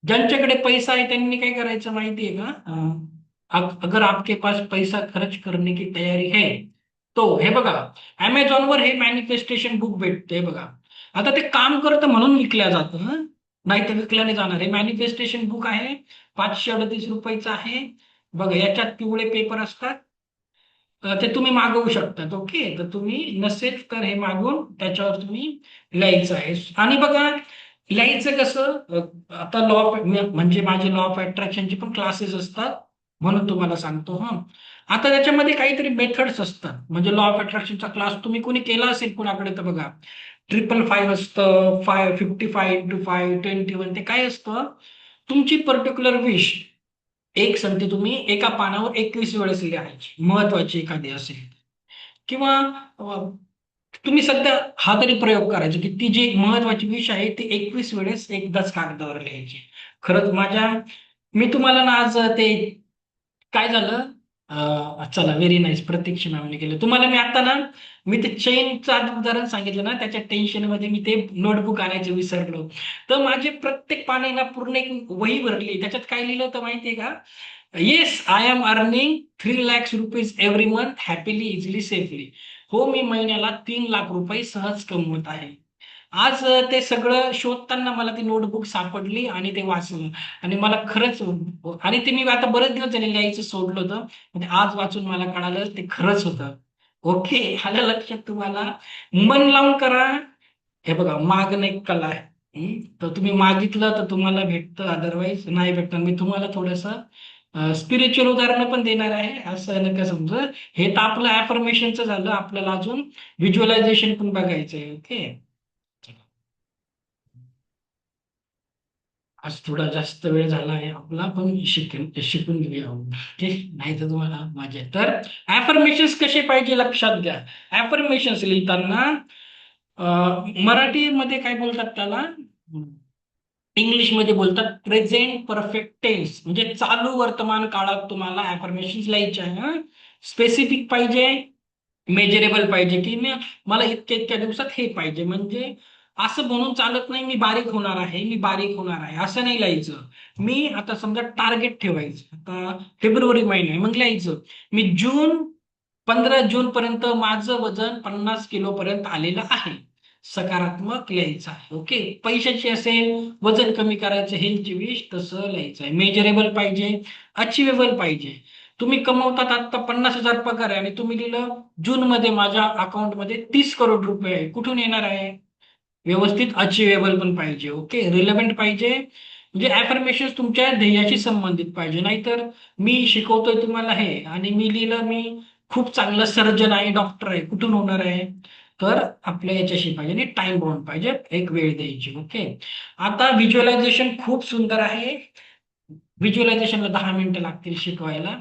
ज्यांच्याकडे पैसा आहे त्यांनी काय करायचं माहितीये का, अगर आपके पास पैसा खर्च करने की तयारी है, तो हे बघा, अमेझॉनवर हे मॅनिफेस्टेशन बुक भेटते बघा. आता ते काम करतं म्हणून विकल्या जातं, नाही तर विकल्याने जाणार. हे मॅनिफेस्टेशन बुक आहे, 538 रुपयाचं आहे बघा. याच्यात पिवळे पेपर असतात, ते तुम्ही मागवू शकतात. ओके, तर तुम्ही नसेल तर हे मागवून त्याच्यावर तुम्ही लिहायचं आहे. आणि बघा, लिहायचं कसं, आता लॉ ऑफ, म्हणजे माझे लॉ ऑफ अट्रॅक्शनचे पण क्लासेस असतात, म्हणून तुम्हाला सांगतो. हा, आता त्याच्यामध्ये काहीतरी मेथड्स असतात. म्हणजे लॉ ऑफ अट्रॅक्शनचा क्लास तुम्ही कोणी केला असेल कुणाकडे, तर बघा, 555 असतं, 55 × 5 21. ते काय असतं, तुमची पर्टिक्युलर विश एक संगती तुम्ही एका पानावर 21 वेळेस लिहायची, महत्वाची एखादी असेल. किंवा तुम्ही सध्या हा तरी प्रयोग करायचा की ती जी महत्वाची विष आहे ती 21 वेळेस एकदाच कागदावर लिहायची. खरंच मी तुम्हाला ना आज ते काय झालं, चला, व्हेरी नाईस, प्रतीक्षा मॅमने केलं. तुम्हाला मी आता ना, मी ते चेनचं उदाहरण सांगितलं ना, त्याच्या टेन्शन मध्ये मी ते नोटबुक आणायचं विसरलो. तर माझे प्रत्येक पाने ना पूर्ण एक वही भरली. त्याच्यात काय लिहिलं होतं माहितीये का, yes I am earning 3 lakh rupees every month happily easily safely. हो, मी महिन्याला 3 लाख रुपये सहज कमवत आहे. आज ते सगळं शोधताना मला ती नोटबुक सापडली आणि ते वाचलं. आणि मला खरंच, आणि ते मी आता बरेच दिवस झाले लिहायचं सोडलं होतं, म्हणजे आज वाचून मला कळालं ते खरंच होतं. ओके, आलं लक्षात तुम्हाला? मन लावून करा. हे बघा, मागणं एक कला आहे. तर तुम्ही मागितलं तर तुम्हाला भेटतं, अदरवाईज नाही भेटतं. मी तुम्हाला थोडस स्पिरिच्युअल उदाहरणं पण देणार आहे, असं नका समजा. हे तर आपलं अफर्मेशनचं झालं, आपल्याला अजून व्हिज्युअलायझेशन पण बघायचं आहे. ओके, आज थोडा जास्त वेळ झाला आहे आपला, पण शिकून घेऊया. ओके, नाही तर तुम्हाला मजा आहे. तर अफर्मेशन्स कसे पाहिजे लक्षात घ्या. अफर्मेशन्स लिहिताना मराठीमध्ये काय बोलतात त्याला, इंग्लिशमध्ये बोलतात प्रेझेंट परफेक्ट टेन्स, म्हणजे चालू वर्तमान काळात तुम्हाला अफर्मेशन्स लिहायचे आहे. स्पेसिफिक पाहिजे, मेजरेबल पाहिजे, की मला इतक्या इतक्या दिवसात हे पाहिजे. म्हणजे असं म्हणून चालत नाही, मी बारीक होणार आहे, मी बारीक होणार आहे, असं नाही लिहायचं. मी आता समजा टार्गेट ठेवायचं, आता फेब्रुवारी महिना आहे, मग लिहायचं मी 15 जून पर्यंत माझं वजन 50 किलो पर्यंत आलेलं आहे. सकारात्मक लिहायचं आहे. ओके, पैशाची असेल, वजन कमी करायचं, हेल्थची विश, तसं लिहायचं आहे. मेजरेबल पाहिजे, अचिवेबल पाहिजे. तुम्ही कमवतात आता 50,000 पगार आहे आणि तुम्ही लिहिलं जून मध्ये माझ्या अकाउंटमध्ये 30 करोड रुपये आहे, कुठून येणार आहे? व्यवस्थित अचिवेबल पण पाहिजे. ओके, रिलेव्हंट पाहिजे. म्हणजे अफर्मेशन तुमच्या ध्येयाशी संबंधित पाहिजे. नाहीतर मी शिकवतोय तुम्हाला हे आणि मी लिहिलं मी खूप चांगलं सर्जन आहे, डॉक्टर आहे, कुठून होणार आहे? तर आपल्या याच्याशी पाहिजे आणि टाइम बाउंड पाहिजे, एक वेळ द्यायची. ओके, आता व्हिज्युअलायझेशन खूप सुंदर आहे. व्हिज्युअलायझेशनला 10 मिनिटं लागतील शिकवायला.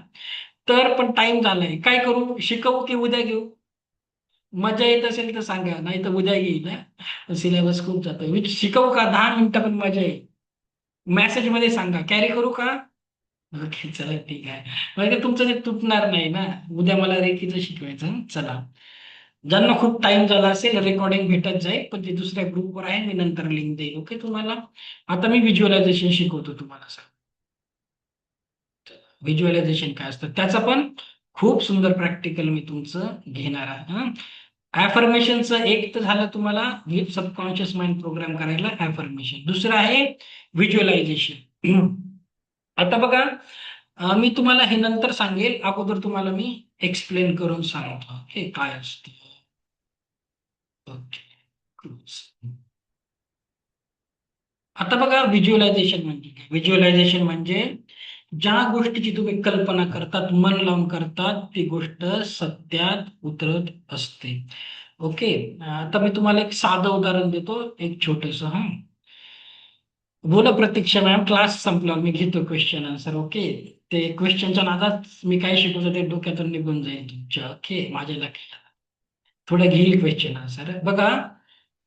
तर पण टाइम झालाय, काय करू? शिकवू की उद्या घेऊ? मजा येत असेल तर सांगा, नाही तर उद्या घेईल. सिलेबस खूप जातो. मी शिकवू का? 10 मिनिटं पण मजा येईल. मेसेज मध्ये सांगा, कॅरी करू का? ओके, चला ठीक आहे. म्हणजे तुमचं ते तुटणार नाही ना. उद्या मला रेकीचं शिकवायचं. चला, ज्यांना खूप टाइम झाला असेल रेकॉर्डिंग भेटत जाईल, पण ते दुसऱ्या ग्रुपवर आहे, मी नंतर लिंक देईल. ओके तुम्हाला. आता मी व्हिज्युअलायझेशन शिकवतो तुम्हाला. व्हिज्युअलायझेशन काय असतं त्याचं पण खूप सुंदर प्रॅक्टिकल मी तुमचं घेणार आहे. ॲफर्मेशनचं एक तर झालं तुम्हाला विथ सबकॉन्शियस माइंड प्रोग्राम करायला ॲफर्मेशन. दुसरं आहे व्हिज्युअलायझेशन. आता बघा, मी तुम्हाला हे नंतर सांगेल, अगोदर तुम्हाला मी एक्सप्लेन करून सांगतो हे काय असतं. ओके. आता बघा, व्हिज्युअलायझेशन म्हणजे काय? व्हिज्युअलायझेशन म्हणजे ज्या गोष्टीची तुम्ही कल्पना करतात, मन लावून करतात, ती गोष्ट सत्यात उतरत असते. ओके. आता मी तुम्हाला एक साधं उदाहरण देतो, एक छोटस. बोला प्रतीक्षा मॅम, क्लास संपला, मी घेतो क्वेश्चन आन्सर. ओके. ते क्वेश्चनच्या नादात मी काय शिकवतो ते डोक्यातून निघून जाईल तुमच्या. ओके, माझ्या लक्षात थोडं घेईल क्वेश्चन आन्सर. बघा,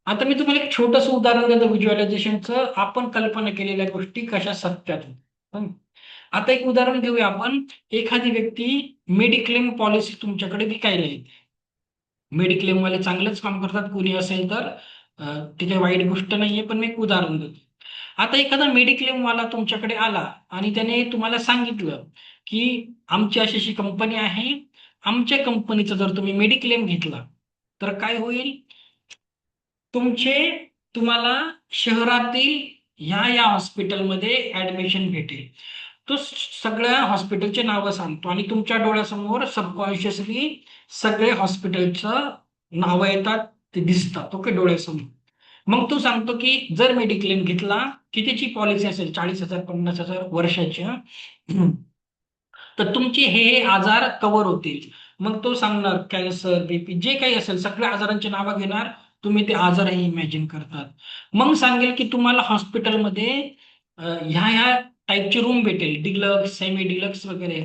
आता मी तुम्हाला एक छोटंसं उदाहरण देतो व्हिज्युअलायझेशनचं. आपण कल्पना केलेल्या गोष्टी कशा सत्यात होतात. आता एक उदाहरण घेऊया आपण. एखादी व्यक्ती मेडिक्लेम पॉलिसी तुमच्याकडे विकायला येते. मेडिक्लेम वाले चांगलंच काम करतात, कोणी असेल तर ती काही वाईट गोष्ट नाहीये, पण मी एक उदाहरण देतो. आता एखादा मेडिक्लेम वाला तुमच्याकडे आला आणि त्याने तुम्हाला सांगितलं की आमची अशी अशी कंपनी आहे, आमच्या कंपनीचा जर तुम्ही मेडिक्लेम घेतला तर काय होईल? तुम्हाला शहरातील ह्या हॉस्पिटलमध्ये ऍडमिशन भेटेल. तो सगळ्या हॉस्पिटलचे नावं सांगतो आणि तुमच्या डोळ्यासमोर सबकॉन्शियसली सगळे हॉस्पिटलचं नावं येतात, ते दिसतात. ओके, डोळ्यासमोर. मग तो सांगतो की जर मेडिक्लेम घेतला, कितीची पॉलिसी असेल? 40,000 50,000 वर्षाची. तर तुमचे हे आजार कव्हर होतील. मग तो सांगणार कॅन्सर, बीपी, जे काही असेल सगळ्या आजारांची नावं घेणार. तुम्ही ते आजारही इमॅजिन करतात. मग सांगेल की तुम्हाला हॉस्पिटलमध्ये ह्या टाईपची रूम भेटेल, डिलक्स, सेमी डिलक्स वगैरे.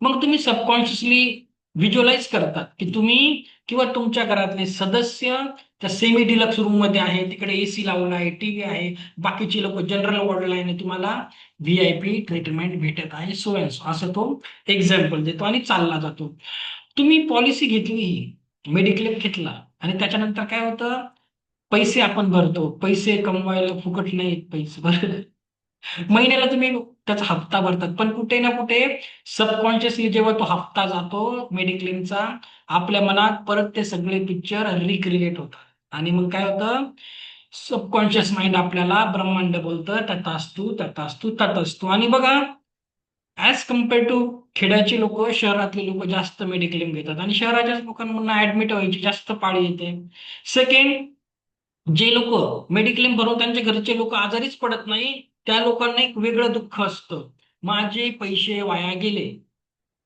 मग तुम्ही सबकॉन्शियसली व्हिज्युअलाइज करतात की तुम्ही किंवा तुमच्या घरातले सदस्य त्या सेमी डिलक्स रूम मध्ये आहे, तिकडे एसी लावला आहे, टीव्ही आहे, बाकीचे लोक जनरल वॉर्डला आहे, तुम्हाला व्हीआयपी ट्रीटमेंट भेटत आहे, सो अँड सो. असं तो एक्झाम्पल देतो आणि चालला जातो. तुम्ही पॉलिसी घेतली, मेडिक्लेम घेतला आणि त्याच्यानंतर काय होतं? पैसे आपण भरतो. पैसे कमवायला फुकट नाहीत पैसे बरं. महिन्याला तुम्ही त्याचा हप्ता भरतात, पण कुठे ना कुठे सबकॉन्शियसली जेव्हा तो हप्ता जातो मेडिक्लेमचा, आपल्या मनात परत ते सगळे पिक्चर रिक्रिएट होतात आणि मग काय होतं? सबकॉन्शियस माइंड आपल्याला ब्रह्मांड बोलतं, तथास्तु तथास्तु तथास्तु. आणि बघा, ऍज कम्पेअर टू खेड्याची लोक, शहरातले लोक जास्त मेडिक्लेम घेतात आणि शहराच्या लोकांना ऍडमिट व्हायची जास्त पाळी येते. सेकंड, जे लोक मेडिक्लेम भरून त्यांच्या घरचे लोक आजारीच पडत नाही, त्या लोकांना एक वेगळं दुःख असतं, माझे पैसे वाया गेले.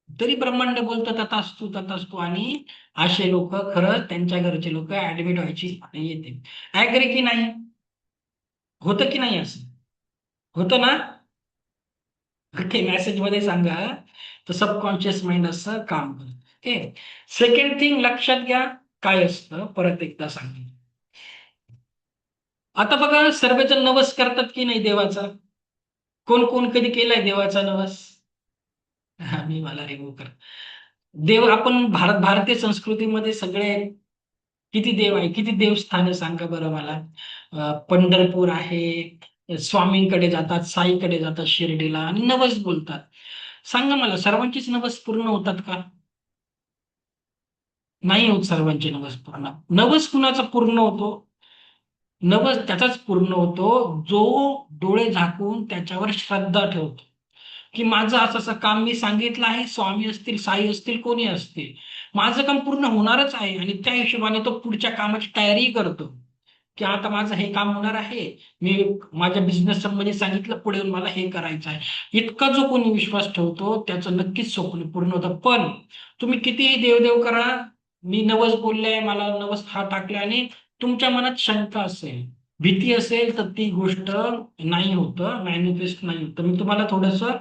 तरी ब्रह्मांड बोलतं तथास्तु तथास्तु. आणि असे लोक खरंच त्यांच्या घरचे लोक ऍडमिट व्हायची पाळी येते. ऍग्री की नाही? होतं की नाही? असं होतं ना? ओके, मेसेज मध्ये सांगा. तर सबकॉन्शियस माइंड असं काम करतं. ओके. सेकंड थिंग लक्षात घ्या, काय असतं परत एकदा सांगेन. आता बघा, सर्वजण नवस करतात की नाही देवाचा? कोण कोण कधी केलाय देवाचा नवस? मी मला रिमूव्ह कर. देव, आपण भारतीय संस्कृतीमध्ये सगळे किती देव आहे, किती देवस्थान सांगा बरं मला. पंढरपूर आहे, स्वामींकडे जातात, साईकडे जातात शिर्डीला आणि नवस बोलतात. सांगा मला, सर्वांचीच नवस पूर्ण होतात का? नाही होत सर्वांचे नवस पूर्ण. नवस कुणाचा पूर्ण होतो? नवस त्याचाच पूर्ण होतो जो डोळे झाकून त्याच्यावर श्रद्धा ठेवतो की माझं असं असं काम मी सांगितलं आहे, स्वामी असतील, साई असतील, कोणी असतील, माझं काम पूर्ण होणारच आहे. आणि त्या हिशोबाने तो पुढच्या कामाची तयारी करतो की आता माझं हे काम होणार आहे, मी माझ्या बिझनेस संबंधी सांगितलं, पुढे येऊन मला हे करायचं आहे. इतका जो कोणी विश्वास ठेवतो त्याचं नक्कीच स्वप्न पूर्ण होतं. पण तुम्ही कितीही देवदेव करा, मी नवस बोलले, मला नवस हा टाकले, आणि तुमच्या मनात शंका असेल, भीती असेल, तर ती गोष्ट नाही होतं, मॅनिफेस्ट नाही होतं. मी तुम्हाला थोडंसं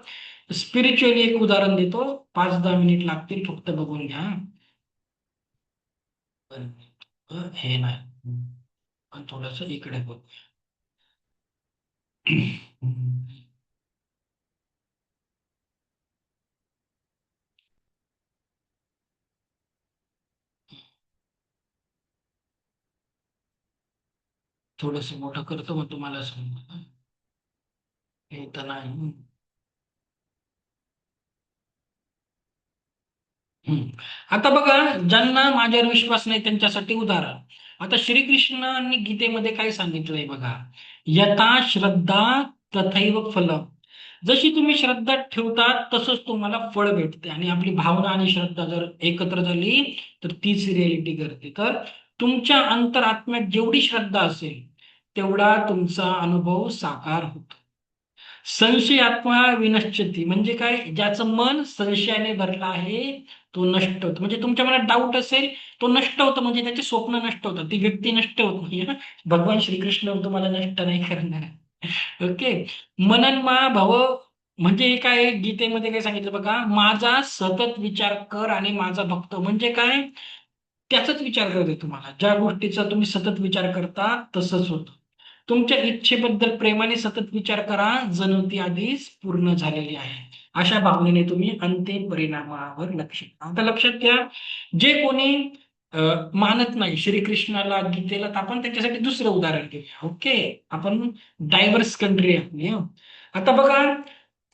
स्पिरिच्युअली एक उदाहरण देतो, 5-10 मिनिट लागतील, फक्त बघून घ्या. हे नाही, पण थोडस इकडे बघ. थोडस मोठं करतो मग तुम्हाला समजेल. हे तर नाही. हम्म. आता बघा, ज्यांना माझ्यावर विश्वास नाही त्यांच्यासाठी उदाहरण. आता श्रीकृष्णांनी गीतेमध्ये काय सांगितलंय बघा, यथा श्रद्धा तथैव फलम. जशी तुम्ही श्रद्धा ठेवता तसंच तुम्हाला फळ भेटते. आणि आपली भावना आणि श्रद्धा जर एकत्र झाली तर तीच रियालिटी करते. तर तुमच्या अंतरात्म्यात जेवढी श्रद्धा असेल तेवढा तुमचा अनुभव साकार होतो. संशयात्मा विनश्यती म्हणजे काय, ज्याचं मन संशयाने भरलं आहे तो नष्ट होतो. म्हणजे तुमच्या मनात डाऊट असेल तो नष्ट होतो, म्हणजे त्याचे स्वप्न नष्ट होतात, ती व्यक्ती नष्ट होत नाही. भगवान श्रीकृष्ण तुम्हाला नष्ट नाही करणार. ओके. मननमा भव म्हणजे काय, गीतेमध्ये काय सांगितलं बघा, माझा सतत विचार कर आणि माझा भक्त. म्हणजे काय, त्याचाच विचार करते तुम्हाला. ज्या गोष्टीचा तुम्ही सतत विचार करता तसंच होतं. तुमच्या इच्छेबद्दल प्रेमाने सतत विचार करा, जणू ती आधीच पूर्ण झालेली आहे. अशा भावनेने तुम्ही अंतिम परिणामावर लक्ष द्या. आता लक्षात घ्या, जे कोणी मानत नाही श्रीकृष्णाला, गीतेला, तर आपण त्याच्यासाठी दुसरं उदाहरण घेऊया. ओके. आपण डायव्हर्स कंट्री आपली. आता बघा,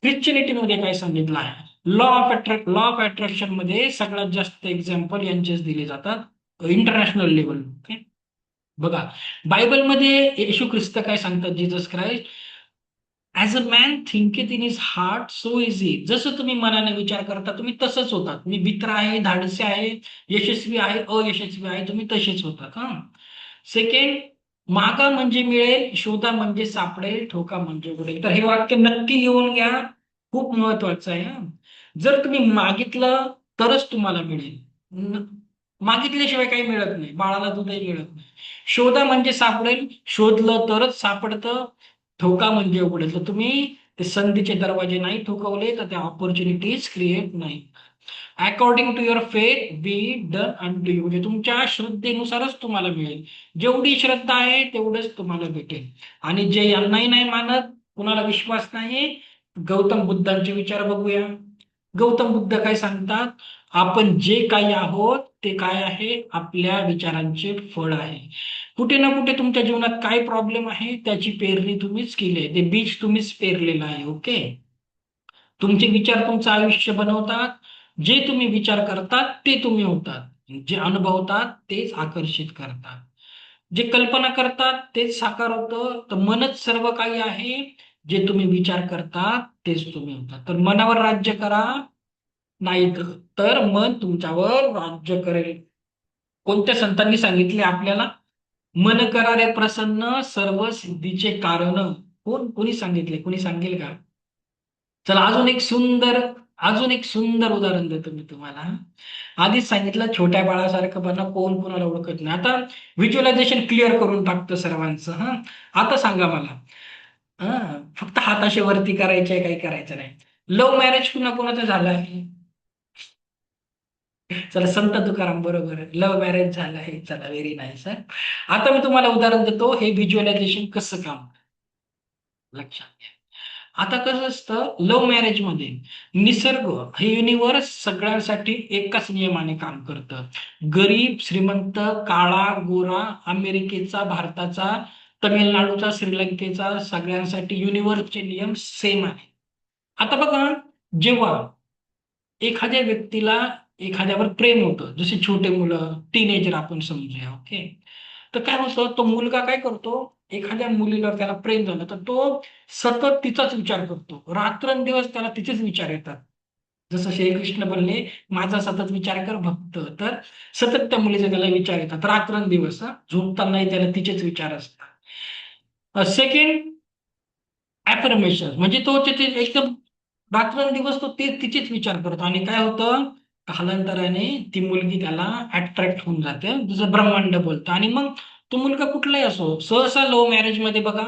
ख्रिश्चनिटी मध्ये काय सांगितलं आहे, लॉ ऑफ अट्रॅक्शन मध्ये सगळ्यात जास्त एक्झाम्पल यांचेच दिले जातात इंटरनॅशनल लेवल. ओके. बघा, बायबलमध्ये येशू ख्रिस्त काय सांगतात, Jesus Christ, as a man thinketh in his heart so is he. जसं तुम्ही मनाने विचार करता तुम्ही तसंच होतात. तुम्ही मित्र आहे, धाडसी आहे, यशस्वी आहे, अयशस्वी आहे, तुम्ही तसेच होतात. हा. सेकंड, मागा म्हणजे मिळेल, शोधा म्हणजे सापडेल, ठोका म्हणजे उघडेल. तर हे वाक्य नक्की लिहून घ्या, खूप महत्वाचं आहे. हा. जर तुम्ही मागितलं तरच तुम्हाला मिळेल, मागितल्याशिवाय काही मिळत नाही. बाळाला दूधही मिळत नाही. शोधा म्हणजे सापडेल, शोधलं तरच सापडतं, ठोका म्हणजे उघडेल. तर तुम्ही ते संधीचे दरवाजे नाही ठोकवले तर त्या ऑपॉर्च्युनिटीज क्रिएट नाही. According to your faith be done and you. म्हणजे तुमच्या श्रद्धेनुसारच तुम्हाला मिळेल. जेवढी श्रद्धा आहे तेवढंच तुम्हाला भेटेल. आणि जे यांनाही नाही मानत, कुणाला विश्वास नाही, गौतम बुद्धांचे विचार बघूया. गौतम बुद्ध काय सांगतात, आपण जे काही आहोत ते काय आहे, आपल्या विचारांचे फळ आहे. कुठे ना कुठे तुमच्या जीवनात काय प्रॉब्लेम आहे त्याची पेरणी तुम्हीच केली आहे, ते बीज तुम्हीच पेरलेलं आहे. ओके. तुमचे विचार तुमचं आयुष्य बनवतात. जे तुम्ही विचार करतात ते तुम्ही होतात. जे अनुभवतात तेच आकर्षित करतात. जे कल्पना करतात तेच साकार होतं. तर मनच सर्व काही आहे. जे तुम्ही विचार करतात तेच तुम्ही होतात. तर मनावर राज्य करा, नाही तर मन तुमच्यावर राज्य करेल. कोणत्या संतांनी सांगितले आपल्याला, मन करारे प्रसन्न सर्व सिद्धीचे कारण. कोणी सांगितले, कोणी सांगेल का? चला, अजून एक सुंदर उदाहरण देतो मी तुम्हाला. आधीच सांगितलं, छोट्या बाळासारखं बना, कोण कोणाला ओळखत नाही. आता व्हिज्युअलायझेशन क्लिअर करून टाकतो सर्वांचं. हा. आता सांगा मला, हा, फक्त हात असे वरती करायचे, काही करायचं नाही. लव्ह मॅरेज कुणा कोणाचं झालं आहे? चला, संत तुकाराम बरोबर आहे, लव्ह मॅरेज झालं आहे. चला, व्हेरी नाईस. आता मी तुम्हाला उदाहरण देतो, हे व्हिज्युअलायझेशन कसं काम लक्षात घ्या. आता कसं असतं, लव्ह मॅरेज मध्ये निसर्ग हे युनिव्हर्स सगळ्यांसाठी एकाच नियमाने काम करतं. गरीब श्रीमंत, काळा गोरा, अमेरिकेचा, भारताचा, तमिळनाडूचा, श्रीलंकेचा, सगळ्यांसाठी युनिव्हर्सचे नियम सेम आहे. आता बघा, जेव्हा एखाद्या व्यक्तीला एखाद्यावर प्रेम होतं, जसे छोटे मुलं, टीनेजर आपण समजूया. ओके. तर काय होतं, तो मुलगा काय करतो, एखाद्या मुलीवर त्याला प्रेम झालं तर तो सतत तिचाच विचार करतो. रात्रंदिवस त्याला तिचेच विचार येतात. जसं श्रीकृष्ण बोलले, माझा सतत विचार कर भक्त. तर सतत त्या मुलीचे त्याला विचार येतात रात्रंदिवस. झोपतानाही त्याला तिचेच विचार असतात. सेकंड, ऍफर्मेशन म्हणजे तो तिथे एकदम रात्रंदिवस तो ते तिचेच विचार करतो. आणि काय होतं, कालांतराने ती मुलगी त्याला अट्रॅक्ट होऊन जाते, जसं ब्रह्मांड बोलतं. आणि मग तो मुलगा कुठलाही असो. सहसा लव्ह मॅरेज मध्ये बघा,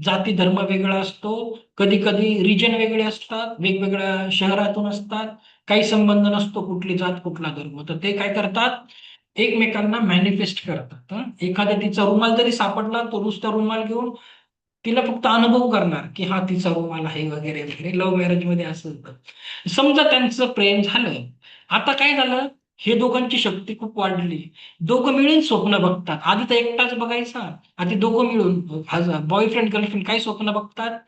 जाती धर्म वेगळा असतो, कधी कधी रिजन वेगळे असतात, वेगवेगळ्या शहरातून असतात, काही संबंध नसतो कुठली जात कुठला धर्म. तर ते काय करतात, एकमेकांना मॅनिफेस्ट करतात. एखाद्या तिचा रुमाल जरी सापडला, तो नुसता रुमाल घेऊन तिला फक्त अनुभव करणार की हा तिचा रुमाल आहे वगैरे वगैरे. लव्ह मॅरेज मध्ये असं होतं. समजा त्यांचं प्रेम झालं, आता काय झालं, हे दोघांची शक्ती खूप वाढली, दोघं मिळून स्वप्न बघतात. आधी तर एकटाच बघायचा, आधी दोघं मिळून बॉयफ्रेंड गर्लफ्रेंड काय स्वप्न बघतात,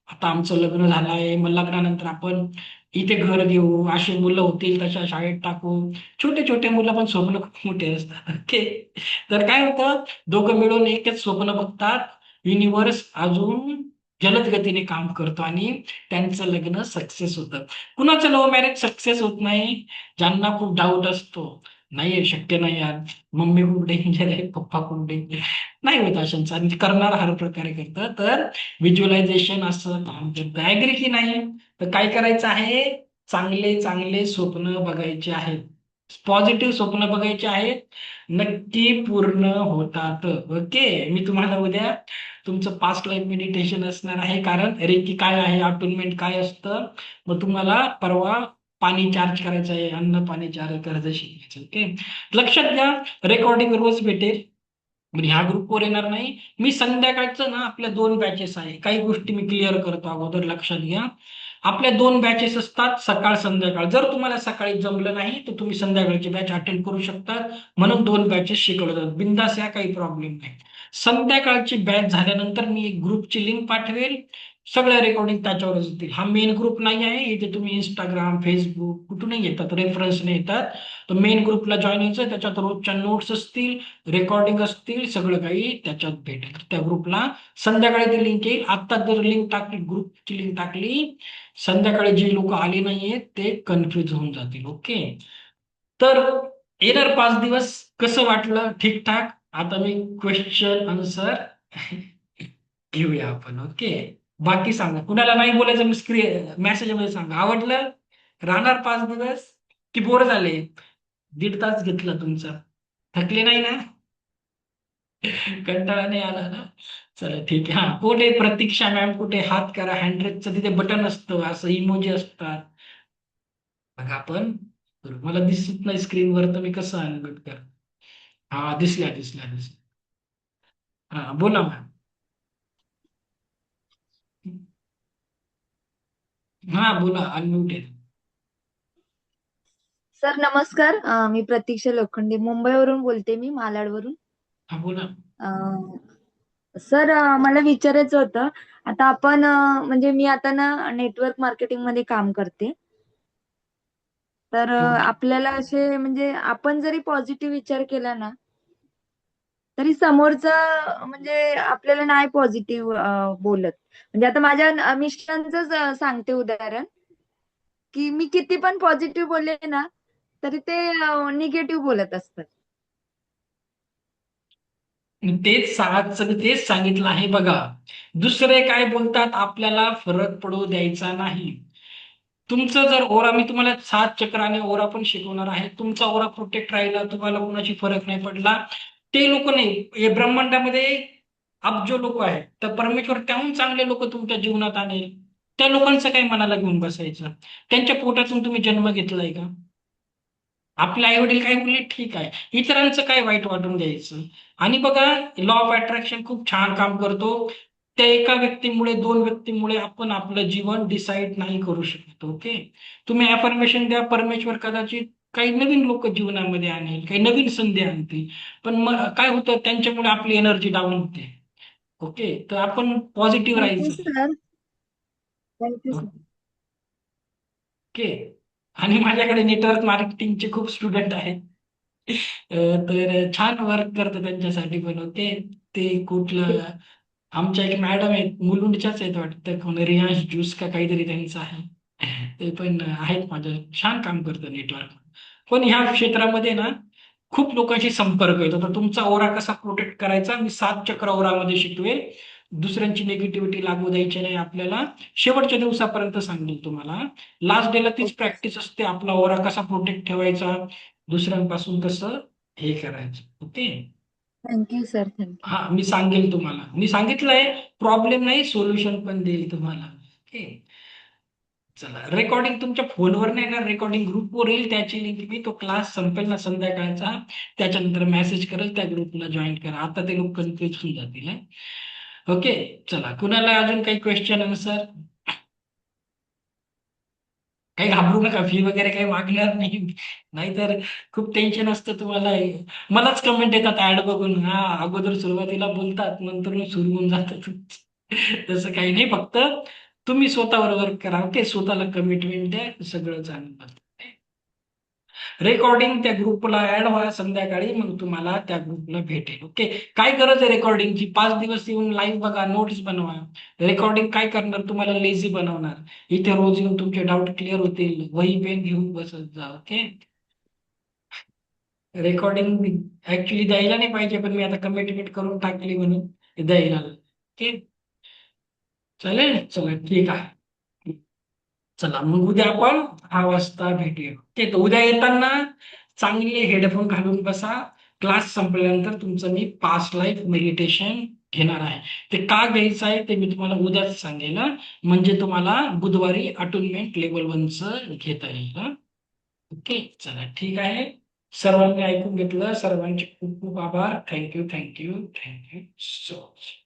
आता आमचं लग्न झालं आहे, मग लग्नानंतर आपण इथे घर घेऊ, अशी मुलं होतील तशा शाळेत टाकू. छोटे छोटे मुलं पण स्वप्न खूप मोठे असतात. ओके. तर काय होतं, दोघं मिळून एकच स्वप्न बघतात, युनिव्हर्स अजून जलद गतीने काम करतो आणि त्यांचं लग्न सक्सेस होतं. कुणाचं लव्ह मॅरेज सक्सेस होत नाही, ज्यांना खूप डाऊट असतो, नाही शक्य नाही यार, मम्मी खूप डेंजर आहे, पप्पा खूप डेंजर, नाही होत अशांचं. आणि करणार हर प्रकारे करतं. तर व्हिज्युअलायझेशन असं काम करतं. ऍग्री की नाही? तर काय करायचं आहे, चांगले चांगले स्वप्न बघायचे आहेत, पॉझिटिव्ह स्वप्न बघायचे आहेत, नक्की पूर्ण होतात. ओके. मी तुम्हाला उद्या तुमचं पास्ट लाईफ मेडिटेशन असणार आहे, कारण रेकी काय आहे, अटुनमेंट काय असतं, मग तुम्हाला परवा पाणी चार्ज करायचं आहे, अन्न पाणी चार्ज करायचं शिकायचं. ओके. लक्षात घ्या, रेकॉर्डिंग रोज भेटेल, म्हणजे ह्या ग्रुपवर येणार नाही. मी संध्याकाळचं ना, आपल्या 2 बॅचेस आहे, काही गोष्टी मी क्लिअर करतो अगोदर, लक्षात घ्या. आपल्या 2 बॅचेस असतात, सकाळ संध्याकाळ. जर तुम्हाला सकाळी जमलं नाही तर तुम्ही संध्याकाळची बॅच अटेंड करू शकता. म्हणून 2 बॅचेस शिकवल्या जातात. बिंदास या, काही प्रॉब्लेम नाही. संध्याकाळची बॅच झाल्यानंतर मी एक ग्रुपची लिंक पाठवेल, सगळ्या रेकॉर्डिंग त्याच्यावरच येतील. हा मेन ग्रुप नाही आहे, इथे तुम्ही इंस्टाग्राम फेसबुक कुठूनही येतात, रेफरन्सने येतात. तर मेन ग्रुपला जॉईन व्हायचं, त्याच्यात रोजच्या नोट्स असतील, रेकॉर्डिंग असतील, सगळं काही त्याच्यात भेटेल. तर त्या ग्रुपला संध्याकाळी ती लिंक येईल. आता जर लिंक टाकली, ग्रुपची लिंक टाकली, संध्याकाळी जे लोक आले नाहीयेत ते कन्फ्युज होऊन जातील. ओके. तर येणार 5 दिवस कसं वाटलं, ठीकठाक? आता मी क्वेश्चन आन्सर घेऊया आपण. ओके. बाकी सांगा, कुणाला नाही बोलायचं मी स्क्रीन मेसेज मध्ये सांगा. आवडलं? राहणार 5 दिवस की बोर झाले? 1.5 तास घेतला तुमचा, थकले नाही ना? कंटाळा नाही आला ना? चला ठीक आहे. हा, कुठे प्रतीक्षा मॅम, कुठे हात करा, हँडरेजचं तिथे बटन असतं, असं इमोजी असतात बघा. आपण मला दिसत नाही स्क्रीनवर, तर मी कसं अनम्यूट कर. हा, दिसल्या दिसल्या दिसल्या. हा, बोला मॅम. हा बोला, अनम्यूट आहे. सर नमस्कार. मी प्रतीक्षा लोखंडे मुंबईवरून बोलते, मी मालाडवरून. हा बोला. सर मला विचारायचं होतं, आता आपण म्हणजे मी आता ना नेटवर्क मार्केटिंग मध्ये काम करते. तर ओके. आपल्याला असे म्हणजे आपण जरी पॉझिटिव्ह विचार केला ना, तरी समोरचा म्हणजे आपल्याला नाही पॉझिटिव्ह बोलत. म्हणजे आता माझ्या मिस्टरांचंच सांगते उदाहरण, की मी किती पण पॉझिटिव्ह बोलले ना, तरी ते निगेटिव्ह बोलत असतात. आजचं मी तेच सांगितलं आहे बघा. दुसरे काय बोलतात आपल्याला फरक पडू द्यायचा नाही. तुमचं जर ओरा, मी तुम्हाला 7 चक्राने ओरा पण शिकवणार आहे. तुमचा ओरा प्रोटेक्ट राहिला, तुम्हाला कोणाची फरक नाही पडला, ते लोक नाही. हे ब्रह्मांडामध्ये अब्जो लोक आहेत, तर परमेश्वर त्याहून चांगले लोक तुमच्या जीवनात आणेल. त्या लोकांचं काही मनाला घेऊन बसायचं? त्यांच्या पोटातून तुम्ही जन्म घेतलाय का? आपले आई वडील काय बोलले ठीक आहे, इतरांचं काय वाईट वाटून द्यायचं? आणि बघा, लॉ ऑफ अट्रॅक्शन खूप छान काम करतो. त्या एका व्यक्तीमुळे, 2 व्यक्तीमुळे आपण आपलं जीवन डिसाईड नाही करू शकत. ओके. तुम्ही अफर्मेशन द्या, परमेश्वर कदाचित काही नवीन लोक जीवनामध्ये आणेल, काही नवीन संधी आणतील. पण मग काय होतं, त्यांच्यामुळे आपली एनर्जी डाऊन होते. ओके. तर आपण पॉझिटिव्ह थँक्यू राहायचं. सर. Thank you sir. ओके. आणि माझ्याकडे नेटवर्क मार्केटिंगचे खूप स्टुडंट आहेत. तर छान वर्क करतं त्यांच्यासाठी पण. ओके. ते कुठलं, आमच्या एक मॅडम आहेत, मुलुंडच्याच आहेत वाटतं, कोण रियांश ज्यूस का काहीतरी त्यांचं आहे. ते पण आहेत माझं, छान काम करतं नेटवर्क. पण ह्या क्षेत्रामध्ये ना खूप लोकांशी संपर्क येतो. तर तुमचा ओरा कसा प्रोटेक्ट करायचा, मी 7 चक्र ओरामध्ये शिकवेल. दुसऱ्यांची निगेटिव्हिटी लागू द्यायची नाही आपल्याला. शेवटच्या दिवसापर्यंत सांगेल तुम्हाला. लास्ट डेला तीच प्रॅक्टिस असते, आपला ओरा कसा प्रोटेक्ट ठेवायचा, दुसऱ्यांपासून कसं हे करायचं. ओके. Thank you sir, thank you. हा मी सांगेल तुम्हाला, मी सांगितलंय प्रॉब्लेम नाही सोल्युशन पण देईल तुम्हाला. ओके चला, रेकॉर्डिंग तुमच्या फोनवर नाही ना, रेकॉर्डिंग ग्रुपवर येईल, त्याची लिंक मी तो क्लास संपेल ना संध्याकाळचा त्याच्यानंतर मेसेज करेल, त्या ग्रुपला जॉईन करा. आता ते लोक कन्फ्युज होऊन जातील. ओके चला, कुणाला अजून काही क्वेश्चन आन्सर? काही घाबरू नका, फी वगैरे काही मागणार नाही, नाहीतर खूप टेन्शन असतं तुम्हाला. मलाच कमेंट येतात ऍड बघून, हा अगोदर सुरुवातीला बोलतात नंतर सुरू होऊन जातात. तसं काही नाही, फक्त तुम्ही स्वतःवर वर्क करा. ओके, स्वतःला कमिटमेंट द्या, सगळं चांगलं. रेकॉर्डिंग त्या ग्रुपला ऍड व्हा संध्याकाळी, मग तुम्हाला त्या ग्रुपला भेटेल. ओके, काय गरज आहे रेकॉर्डिंगची? 5 दिवस येऊन लाईव्ह बघा, नोट्स बनवा. रेकॉर्डिंग काय करणार, तुम्हाला लेझी बनवणार. इथे रोज येऊन तुमचे डाऊट क्लिअर होतील, वही पेन घेऊन बसत जा. ओके, रेकॉर्डिंग ऍक्च्युली द्यायला नाही पाहिजे, पण मी आता कमिटमेंट करून टाकली म्हणून द्यायला. ओके चालेल, चला ठीक आहे. चला मग उद्या आपण 6 वाजता भेटूया. ओके, तर उद्या येताना चांगले हेडफोन घालून बसा. क्लास संपल्यानंतर तुमचं मी पास्ट लाईफ मेडिटेशन घेणार आहे. ते का घ्यायचं आहे ते मी तुम्हाला उद्याच सांगेल, म्हणजे तुम्हाला बुधवारी अटोनमेंट लेवल 1चं घेता येईल. ओके चला ठीक आहे. सर्वांनी ऐकून घेतलं, सर्वांचे खूप खूप आभार. Thank you thank you thank you so much.